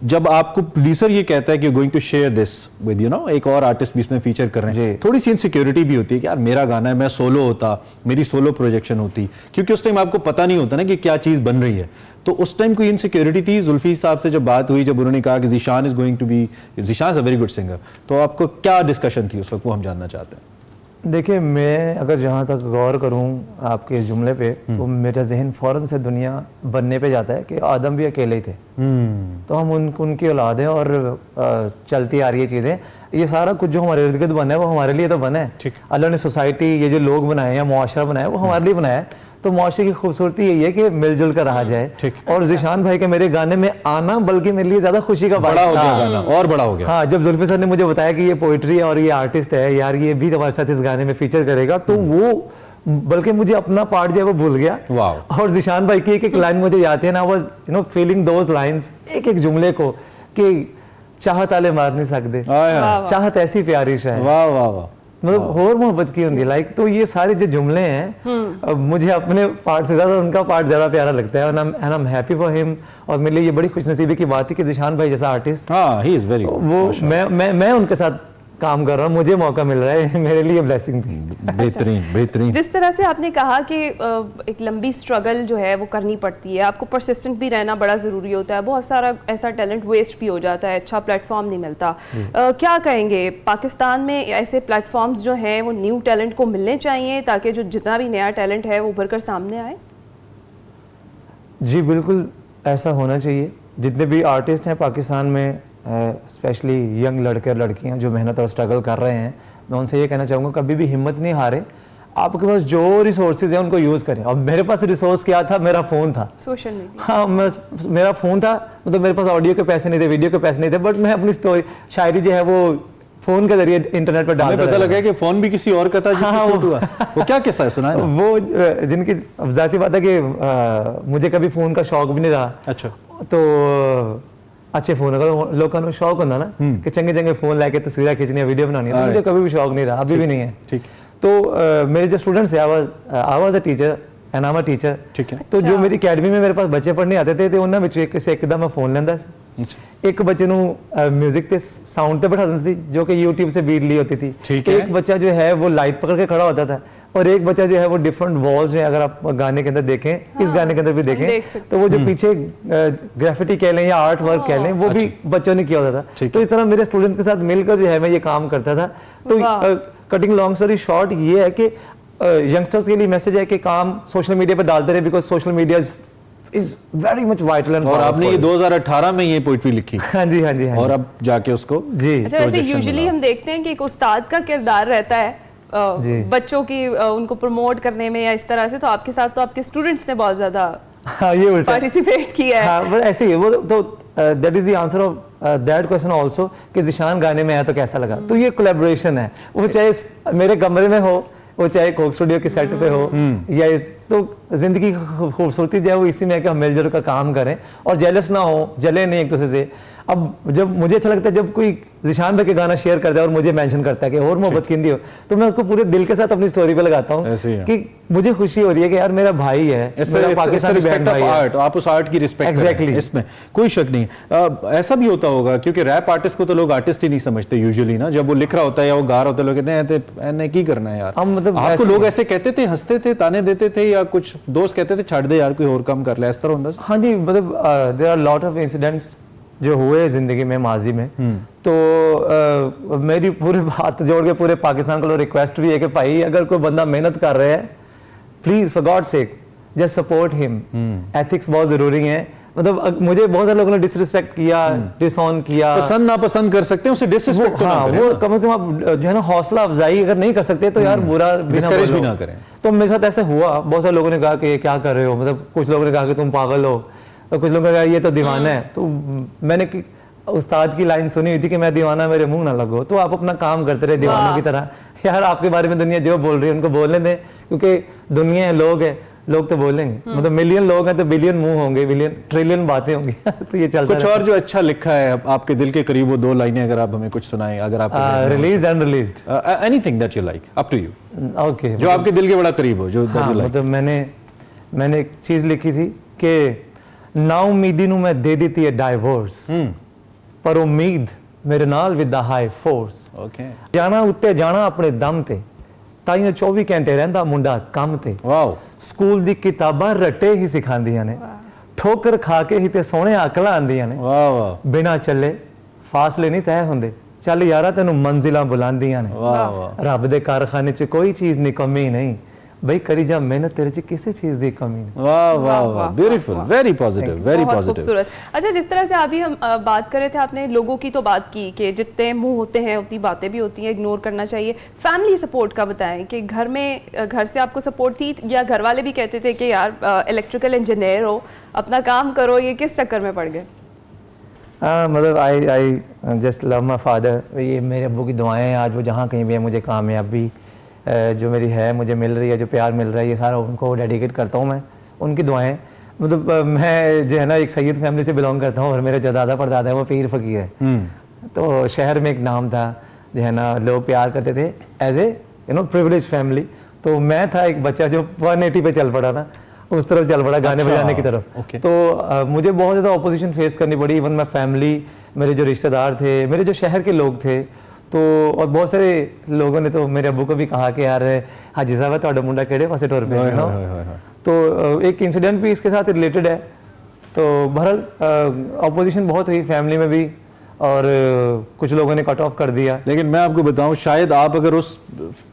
जब आपको प्रोड्यूसर ये कहता है कि going to share this with you know एक और आर्टिस्ट भी इसमें फीचर कर रहे हैं, थोड़ी सी इनसिक्योरिटी भी होती है कि यार मेरा गाना है, मैं सोलो होता, मेरी सोलो प्रोजेक्शन होती, क्योंकि उस टाइम आपको पता नहीं होता ना कि क्या चीज़ बन रही है। तो उस टाइम कोई इनसिक्योरिटी थी? जुल्फी साहब से जब बात हुई, जब उन्होंने कहा कि Zeeshan is going to be, Zeeshan is a very good singer, तो आपको क्या डिस्कशन थी उस वक्त, वो हम जानना चाहते हैं। देखिए, मैं अगर जहाँ तक गौर करूँ आपके इस जुमले पे, तो मेरा जहन फ़ौरन से दुनिया बनने पे जाता है कि आदम भी अकेले ही थे। तो हम उनकी औलाद हैं और चलती आ रही है चीज़ें। ये सारा कुछ जो हमारे इर्द गिर्द बना है वो हमारे लिए तो बना है। अल्लाह ने सोसाइटी, ये जो लोग बनाए हैं या मुआशरा बनाया है, वो हमारे लिए बनाया है। तो मुआशरे की खूबसूरती यही है कि मिलजुल कर रहा जाए। ठीक। और जिशान भाई के मेरे गाने में आना बल्कि मेरे लिए ज्यादा खुशी का बात बड़ा हो था। गया गाना, और बड़ा हो गया। हाँ, जब जुल्फी सर ने मुझे बताया कि ये पोइट्री है और ये आर्टिस्ट है यार, ये भी तुम्हारे साथ इस गाने में फीचर करेगा, तो वो बल्कि मुझे अपना पार्ट जो है वो भूल गया। वाह। और जिशान भाई की एक लाइन मुझे याद है ना, वाज फीलिंग दोज लाइंस, एक एक जुमले को, कि चाहत आले मार नहीं सकते, चाहत ऐसी प्यारी है, वाह वाह वाह, मतलब और मोहब्बत की होती है। लाइक तो ये सारे जो जुमले हैं, अब मुझे अपने पार्ट से ज्यादा उनका पार्ट ज्यादा प्यारा लगता है, and I am happy for him. और मेरे लिए ये बड़ी खुशनसीबी की बात है कि जिशान भाई जैसा आर्टिस्ट, हाँ, ही इज वेरी, वो मैं उनके साथ काम कर रहा हूँ, मुझे मौका मिल रहा है, मेरे लिए ब्लेसिंग थी। बेहतरीन बेहतरीन। जिस तरह से आपने कहा कि एक लंबी स्ट्रगल जो है वो करनी पड़ती है, आपको परसिस्टेंट भी रहना बड़ा ज़रूरी होता है, बहुत सारा ऐसा टैलेंट वेस्ट भी हो जाता है, अच्छा प्लेटफॉर्म नहीं मिलता। क्या कहेंगे, पाकिस्तान में ऐसे प्लेटफॉर्म्स जो हैं वो न्यू टैलेंट को मिलने चाहिए ताकि जो जितना भी नया टैलेंट है वो उभर कर सामने आए? जी बिल्कुल, ऐसा होना चाहिए। जितने भी आर्टिस्ट हैं पाकिस्तान में, स्पेशली यंग लड़के और लड़कियां जो मेहनत और स्ट्रगल कर रहे हैं, मैं उनसे ये कहना चाहूँगा कभी भी हिम्मत नहीं हारे। आपके पास जो रिसोर्सेज हैं उनको यूज़ करें। और मेरे पास रिसोर्स क्या था, मेरा फ़ोन था, सोशल मीडिया। हाँ, मेरा फ़ोन था, मतलब मेरे पास ऑडियो के पैसे नहीं थे, वीडियो के पैसे नहीं थे, बट मैं अपनी स्टोरी शायरी जो है वो फ़ोन के जरिए इंटरनेट पर डाल पता लगा कि फ़ोन भी किसी और का था जिससे हाँ, शूट हुआ। वो क्या किस्सा है, सुना है ना? वो जिनकी जाहिर सी बात है कि मुझे कभी फ़ोन का शौक भी नहीं रहा। अच्छा, तो अच्छे फोन, अगर लोगों को शौक होता ना कि चंगे चंगे फोन लेके तस्वीरें खींचनी है, वीडियो बनानी है, तो मुझे कभी भी शौक नहीं रहा, अभी भी नहीं है। ठीक। तो मेरे जो स्टूडेंट्स है, I was a teacher and I am a teacher. ठीक है। तो जो मेरी अकेडमी में मेरे पास बच्चे पढ़ने आते थे ਤੇ ਉਹਨਾਂ ਵਿੱਚ ਇੱਕ ਸੇ ਇੱਕਦਮ ਮੈਂ ਫੋਨ ਲੈਂਦਾ ਸੀ। एक बच्चे ਨੂੰ म्यूजिक ਤੇ साउंड पे बैठा देता थी जो कि YouTube से बीट ली होती थी। ठीक है। एक बच्चा जो है वो लाइट पकड़ के खड़ा होता था, और एक बच्चा जो है वो डिफरेंट वॉल्स में, अगर आप गाने के अंदर देखें, इस गाने के अंदर भी देखें, तो वो जो पीछे ग्राफिटी कह लें या आर्ट वर्क कह लें, वो भी बच्चों ने किया होता था। तो इस तरह मेरे स्टूडेंट्स के साथ मिलकर जो है मैं ये काम करता था। तो कटिंग लॉन्ग स्टोरी शॉर्ट ये है कि यंगस्टर्स के लिए मैसेज है कि काम सोशल मीडिया पर डालते रहे, because social media is very much vital and और आपने ये 2018 में ये पोइट्री लिखी? हाँ जी, हाँ जी, हाँ और अब जाके उसको जी। अच्छा, वैसे यूजुअली हम देखते हैं कि एक उस्ताद का किरदार रहता है बच्चों की उनको प्रमोट करने में या इस तरह से, तो आपके साथ तो आपके स्टूडेंट्स ने बहुत ज्यादा ये उल्टा पार्टिसिपेट किया है। हाँ, बस ऐसे ही वो तो that is the answer of that question also कि जिशान गाने में आया तो कैसा लगा। तो ये कोलैबोरेशन है, वो चाहे मेरे कमरे में हो, वो चाहे कोक स्टूडियो के सेट पे हो, या तो जिंदगी की खूबसूरती जो है वो इसी में है कि हम मिलजुल कर काम करें और जेलस ना हो, जले नहीं एक दूसरे से। अब जब मुझे अच्छा लगता है जब कोई जिशान भाई के गाना शेयर करता है और मुझे मेंशन करता है कि और मोहब्बत किंदी हो, तो मैं उसको पूरे दिल के साथ अपनी स्टोरी पे लगाता हूँ कि मुझे खुशी हो रही है कि यार मेरा भाई है, मेरा पाकिस्तानी बहन भाई है। आप उस आर्ट की रिस्पेक्ट एग्जैक्टली, इसमें कोई शक नहीं। ऐसा भी होता होगा क्योंकि रैप आर्टिस्ट को तो लोग आर्टिस्ट ही नहीं समझते यूजुअली ना, जब वो लिख रहा होता है या वो गा रहा होता है, लोग कहते हैं की करना है यार। मतलब आपको लोग ऐसे कहते थे, हंसते थे, ताने देते थे, या कुछ दोस्त कहते थे छाड़ दे यार कोई और काम कर ले, इस तरह होता? हाँ जी, मतलब there are lot of incidents जो हुए जिंदगी में माजी में। तो मेरी पूरे हाथ जोड़ के पूरे पाकिस्तान को रिक्वेस्ट भी है कि भाई अगर कोई बंदा मेहनत कर रहा है, please for God sake just support him. Ethics बहुत जरूरी है। मतलब मुझे बहुत सारे लोगों ने डिसरिस्पेक्ट किया, डिसऑन किया, पसंद नापसंद कर सकते हैं, उसे डिसरिस्पेक्ट हाँ, वो कम से कम आप जो है ना हौसला अफजाई अगर नहीं कर सकते तो यार बुरा डिस्करेज भी ना करें। तो मेरे साथ ऐसे हुआ, बहुत सारे लोगों ने कहा कि क्या कर रहे हो, मतलब कुछ लोगों ने कहा कि तुम पागल हो, तो कुछ लोगों ने कहा ये तो दीवाना है। तो मैंने उस्ताद की लाइन सुनी हुई थी कि मैं दीवाना मेरे मुंह ना लगो, तो आप अपना काम करते रहे दीवानों की तरह। यार आपके बारे में दुनिया जो बोल रही है उनको बोलने दें, क्योंकि दुनिया है, लोग है, लोग तो बोलेंगे। मतलब मिलियन लोग हैं तो बिलियन मुंह होंगे, बिलियन ट्रिलियन बातें होंगी। तो ये चलता कुछ और जो अच्छा लिखा है आपके दिल के करीब, वो 2 लाइनें अगर आप हमें कुछ सुनाएं, अगर आप release and released, anything that you like, up to you. Okay, जो आपके दिल के बड़ा करीब हो, जो दैट यू लाइक। मतलब मैंने एक चीज लिखी थी कि ना उम्मीदी नू मैं दे दी है डाइवोर्स, पर उम्मीद मेरे नाल with the high force. Okay, जाना उत्ते जाना अपने दम ते, ताइयों 24 घंटे रहंदा मुंडा काम ते। वाओ, स्कूल दी किताबां रटे ही सिखांदियां ने, ठोकर खा के ही ते सोहणे अकलां आंदियां ने। वाह वाह, बिना चले फासले नहीं तय हुंदे, चल यारा तेनू मंजिलां बुलांदियां ने। वाह वाह, रब दे कारखाने च कोई चीज निकम्मी नहीं, भाई करी जा मेहनत, तेरे च किसी चीज दी कमी नहीं। वाह वाह वाह, ब्यूटीफुल, वेरी पॉजिटिव, वेरी बहुत पॉजिटिव। खूबसूरत। अच्छा, जिस तरह से अभी हम बात कर रहे थे, आपने लोगों की तो बात की कि जितने मुंह होते हैं उतनी बातें भी होती हैं, इग्नोर करना चाहिए। फैमिली सपोर्ट का बताएं कि घर में घर से आपको सपोर्ट थी या घर वाले भी कहते थे कि यार इलेक्ट्रिकल इंजीनियर हो, अपना काम करो, ये किस चक्कर में पड़ गए? मतलब I just love my father. ये मेरे अब्बू की दुआएं हैं, आज वो जहाँ कहीं भी है मुझे कामयाबी जो मेरी है मुझे मिल रही है, जो प्यार मिल रहा है, ये सारा उनको डेडिकेट करता हूँ मैं, उनकी दुआएं। मतलब मैं जो है ना एक सैयद फैमिली से बिलोंग करता हूँ और मेरे जो दादा परदादा है वो पीर फकीर है। तो शहर में एक नाम था जो है ना लोग प्यार करते थे एज ए प्रिविलेज फैमिली। तो मैं था एक बच्चा जो 180 पे चल पड़ा ना, उस तरफ चल पड़ा, गाने बजाने की तरफ। तो मुझे बहुत ज़्यादा ऑपोजिशन फेस करनी पड़ी। इवन माई फैमिली, मेरे जो रिश्तेदार थे, मेरे जो शहर के लोग थे, तो और बहुत सारे लोगों ने तो मेरे अब्बू को भी कहा कि यार हाजी साहब ਤੁਹਾਡਾ ਮੁੰਡਾ ਕਿਹੜੇ ਪਾਸੇ टोर पे है। तो एक इंसिडेंट भी इसके साथ रिलेटेड है। तो बहरहाल अपोजिशन बहुत हुई फैमिली में भी और कुछ लोगों ने कट ऑफ कर दिया। लेकिन मैं आपको बताऊं, शायद आप अगर उस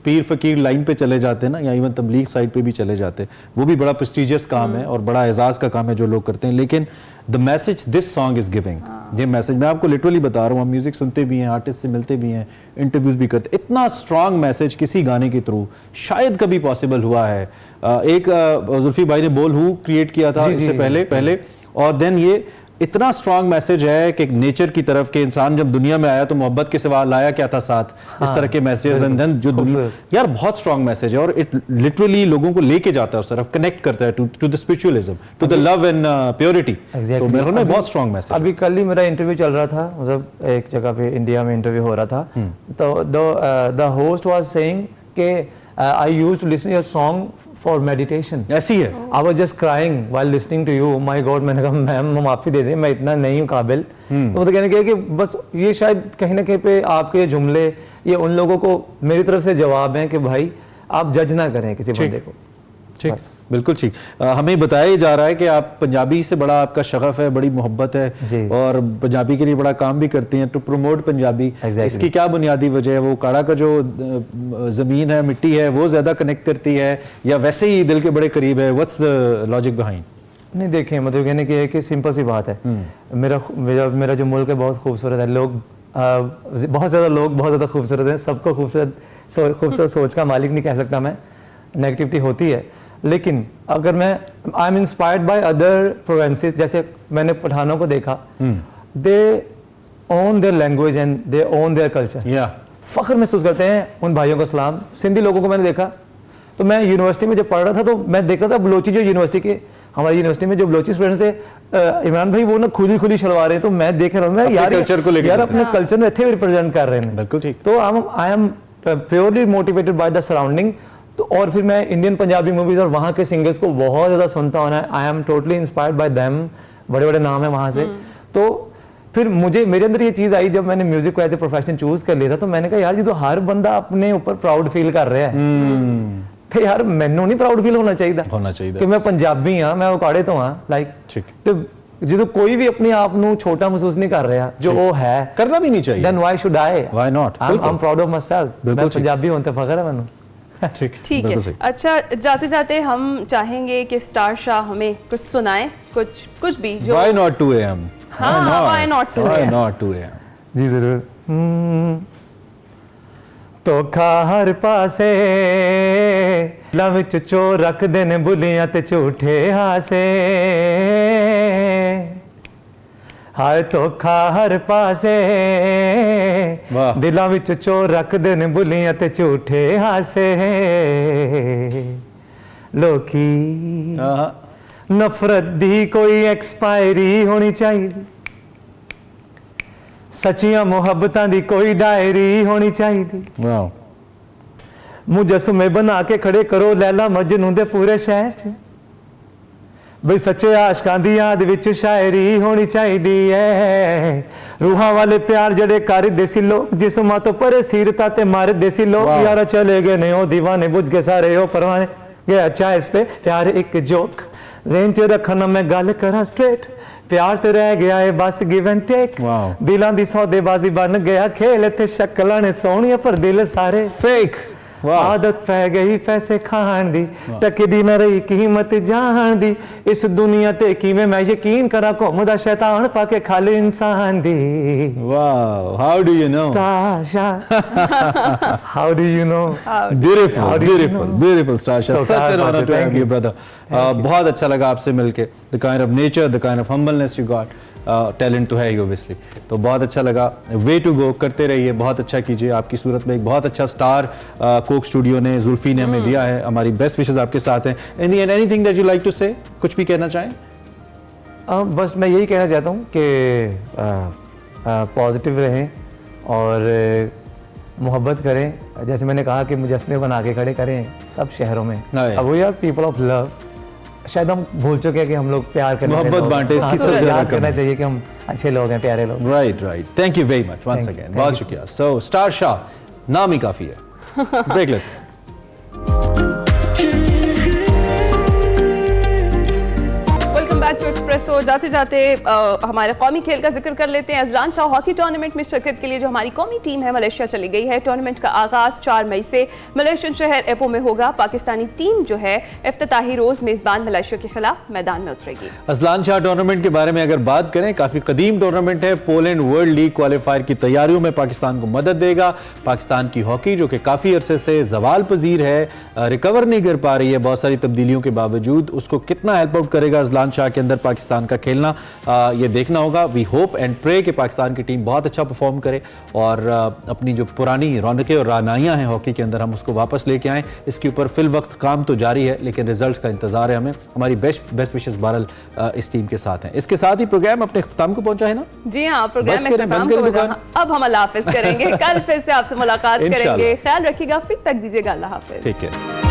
पीर फकीर लाइन पे चले जाते ना, या इवन तबलीग साइड पे भी चले जाते, वो भी बड़ा प्रेस्टिजियस काम है और बड़ा एजाज का काम है जो लोग करते हैं। लेकिन the message this song is giving, ये मैसेज मैं आपको लिटरली बता रहा हूँ, हम म्यूजिक सुनते भी हैं, आर्टिस्ट से मिलते भी हैं, इंटरव्यूज भी करते, इतना स्ट्रॉन्ग मैसेज किसी गाने के थ्रू शायद कभी पॉसिबल हुआ है। एक जुल्फी भाई ने बोल हू क्रिएट किया था इससे पहले, और देन ये इतना स्ट्रॉन्ग मैसेज है कि नेचर की तरफ के इंसान जब दुनिया में आया तो मोहब्बत के सिवा लाया क्या था साथ, इस तरह के मैसेजेस एंड देन जो यार बहुत स्ट्रॉन्ग मैसेज है और इट लिटरली लोगों को लेके जाता है उस तरफ, कनेक्ट करता है to the spiritualism, to the love and purity. तो मेरे ख्याल में बहुत स्ट्रॉन्ग मैसेज। अभी कल ही मेरा इंटरव्यू चल रहा था, मतलब एक जगह पे इंडिया में इंटरव्यू हो रहा था। तो द होस्ट वाज सेइंग कि I used to listen your song for meditation. ऐसी है, I was just crying while listening to you, my god. मैंने कहा मैम माफी दे दें, मैं इतना नहीं हूँ काबिल। तो वो तो कहने के कि बस ये शायद कहीं ना कहीं पे आपके ये जुमले ये उन लोगों को मेरी तरफ से जवाब है कि भाई आप जज ना करें किसी बंदे को। ठीक, बिल्कुल ठीक। हमें बताया जा रहा है कि आप पंजाबी से बड़ा आपका शगफ है, बड़ी मोहब्बत है और पंजाबी के लिए बड़ा काम भी करते हैं टू प्रमोट पंजाबी। इसकी क्या बुनियादी वजह है? वो काड़ा का जो जमीन है, मिट्टी है, वो ज्यादा कनेक्ट करती है या वैसे ही दिल के बड़े करीब है? What's the logic behind? नहीं देखें, मतलब कहने की है कि सिंपल सी बात है। मेरा जो मुल्क है बहुत खूबसूरत है, लोग बहुत ज़्यादा लोग बहुत ज़्यादा खूबसूरत हैं, सबको खूबसूरत सोच का मालिक नहीं कह सकता मैं, नेगेटिविटी होती है। लेकिन अगर मैं I am inspired by other provinces, जैसे मैंने पठानों को देखा, they own their language and they own their culture, फख्र महसूस करते हैं। उन भाइयों को सलाम। सिंधी लोगों को मैंने देखा, तो मैं यूनिवर्सिटी में जब पढ़ रहा था तो मैं देख रहा था बलोची, जो यूनिवर्सिटी के हमारी यूनिवर्सिटी में जो बलोची स्टूडेंट्स है, इमरान भाई वो ना खुली शलवार है। तो मैं देख रहा हूँ यार कल्चर को लेकर, यार अपने कल्चर में इतने रिप्रेजेंट कर रहे हैं। बिल्कुल ठीक। तो I am purely motivated by the surrounding. तो और फिर मैं इंडियन पंजाबी मूवीज और वहाँ के सिंगर्स को बहुत ज़्यादा सुनता हूँ। I am totally inspired by them, बड़े बड़े नाम है वहाँ से। तो फिर मेरे अंदर ये चीज़ आई जब मैंने म्यूजिक को एज ए प्रोफेशन चूज कर लिया था। तो मैंने कहा यार ये तो हर बंदा अपने ऊपर प्राउड फील कर रहा है, तो यार मैनू नहीं प्राउड फील होना चाहिए कि मैं पंजाबी हाँ, मैं उकाड़े तो हाँ, लाइक। तो जो कोई भी अपने आप को छोटा महसूस नहीं कर रहा, जो वो है करना भी नहीं चाहिए। Then why should I? Why not? I am proud of myself. मैं पंजाबी हूं तो फख्र है मैनू। ठीक है। अच्छा, जाते जाते हम चाहेंगे कि स्टार शाह हमें कुछ सुनाए, कुछ भी जो Why not 2 AM? हाँ, why not 2 AM? Why not 2 AM? जी जरूर। तो खा हर पासे लव च चोर रख देने बुलियां ते झूठे हासे, हाय धोखा हर पासे दिलों विच चोर रख देने बुलियां ते झूठे हासे। लोकी नफरत दी कोई एक्सपायरी होनी चाहिए, सच्चियां मुहब्बतां दी कोई डायरी होनी चाहिए। मुजस्मे बना के खड़े करो लैला मजनू दे पूरे शहर च, बई सच्चे आशकां दी याद विच शायरी होनी चाहिए है। रूहां वाले प्यार जड़े कर देसी लोग, जिस्मां तो परे सीरता ते मार देसी लोग। यार चले गए ने ओ दीवाने, बुझ के सारे ओ परवाने, गया अच्छा इस पे प्यार एक जोक ज़हन च रखना, मैं गल करा स्ट्रेट, प्यार ते रह गया है बस गिव एंड टेक। दिलां दी सौदेबाजी बन गया खेल, इत्थे शक्लां ने सोहणियां पर दिल सारे फेक। वाह। आदत पै गई पैसे खाण दी, टकदी न रही कीमत जान दी, इस दुनिया ते किवें मैं यकीन करा, घुमदा शैतान पाके खाली इंसान दी। वाह, how do you know? Tasha, how do you know? Beautiful, How do you beautiful, know? beautiful, Stasha. So Such an far, honor to thank have you, you. brother. बहुत अच्छा लगा आपसे मिलके. The kind of nature, the kind of humbleness you got. Talent तो है ही obviously. तो बहुत अच्छा लगा. Way to go, करते रहिए, बहुत अच्छा कीजिए. आपकी सूरत में एक बहुत अच्छा स्टार कोक स्टूडियो ने, जुल्फी ने हमें दिया है. हमारी बेस्ट विशेस आपके साथ हैं. In the end, anything that you like to say? कुछ भी कहना चाहें? बस मैं यही कहना चाहता हूँ कि पॉजिटिव रहें और मोहब्बत करें। जैसे मैंने कहा कि मुजस्मे बना के खड़े करें सब शहरों में। हाँ, अब वो यार पीपल ऑफ लव, शायद हम भूल चुके हैं कि हम लोग प्यार करने वाले मोहब्बत लोग। बांटे, इसकी हाँ, सबसे तो ज्यादा याद करना कमी। चाहिए कि हम अच्छे लोग हैं, प्यारे लोग। Right right, thank you very much once again, बहुत शुक्रिया। सो स्टार शाह नाम ही काफी है। ब्रेक लेते हैं। Back to Expresso. जाते जाते हमारे कौमी खेल का जिक्र कर लेते हैं। अजलान शाह हॉकी टूर्नामेंट में शिरकत के लिए जो हमारी कौमी टीम है मलेशिया चली गई है। टूर्नामेंट का आगाज 4 मई से मलेशियन शहर एपो में होगा। पाकिस्तानी टीम जो है इफ्तिताही रोज मेजबान मलेशिया के खिलाफ मैदान में उतरेगी। अजलान शाह टूर्नामेंट के बारे में अगर बात करें, काफी कदीम टूर्नामेंट है। पोलैंड वर्ल्ड लीग क्वालिफायर की तैयारियों में पाकिस्तान को मदद देगा। पाकिस्तान की हॉकी जो कि काफी अरसे से जवाल पजीर है, रिकवर नहीं कर पा रही है बहुत सारी तब्दीलियों के बावजूद, उसको कितना हेल्प आउट करेगा अजलान शाह के अंदर पाकिस्तान का खेलना, ये देखना होगा। वी होप एंड प्रे कि पाकिस्तान की टीम बहुत अच्छा परफॉर्म करे और अपनी जो पुरानी रौनकें और रानाइयां हैं हॉकी के अंदर, हम उसको वापस लेके आएँ। इसके ऊपर फिल वक्त काम तो जारी है, लेकिन रिजल्ट का इंतजार है हमें। हमारी बेस्ट विशेस बहरहाल इस टीम के साथ हैं। इसके साथ ही प्रोग्राम अपने इख्तिताम को पहुंचा है ना? जी हाँ, प्रोग्राम बस करें, बंद करें दुकान। अब हम अल्लाह हाफिज करेंगे। कल फिर से आपसे मुलाकात इंशाल्लाह। करेंगे। ख्याल रखिएगा, फीडबैक दीजिएगा। अल्लाह हाफिज। ठीक है।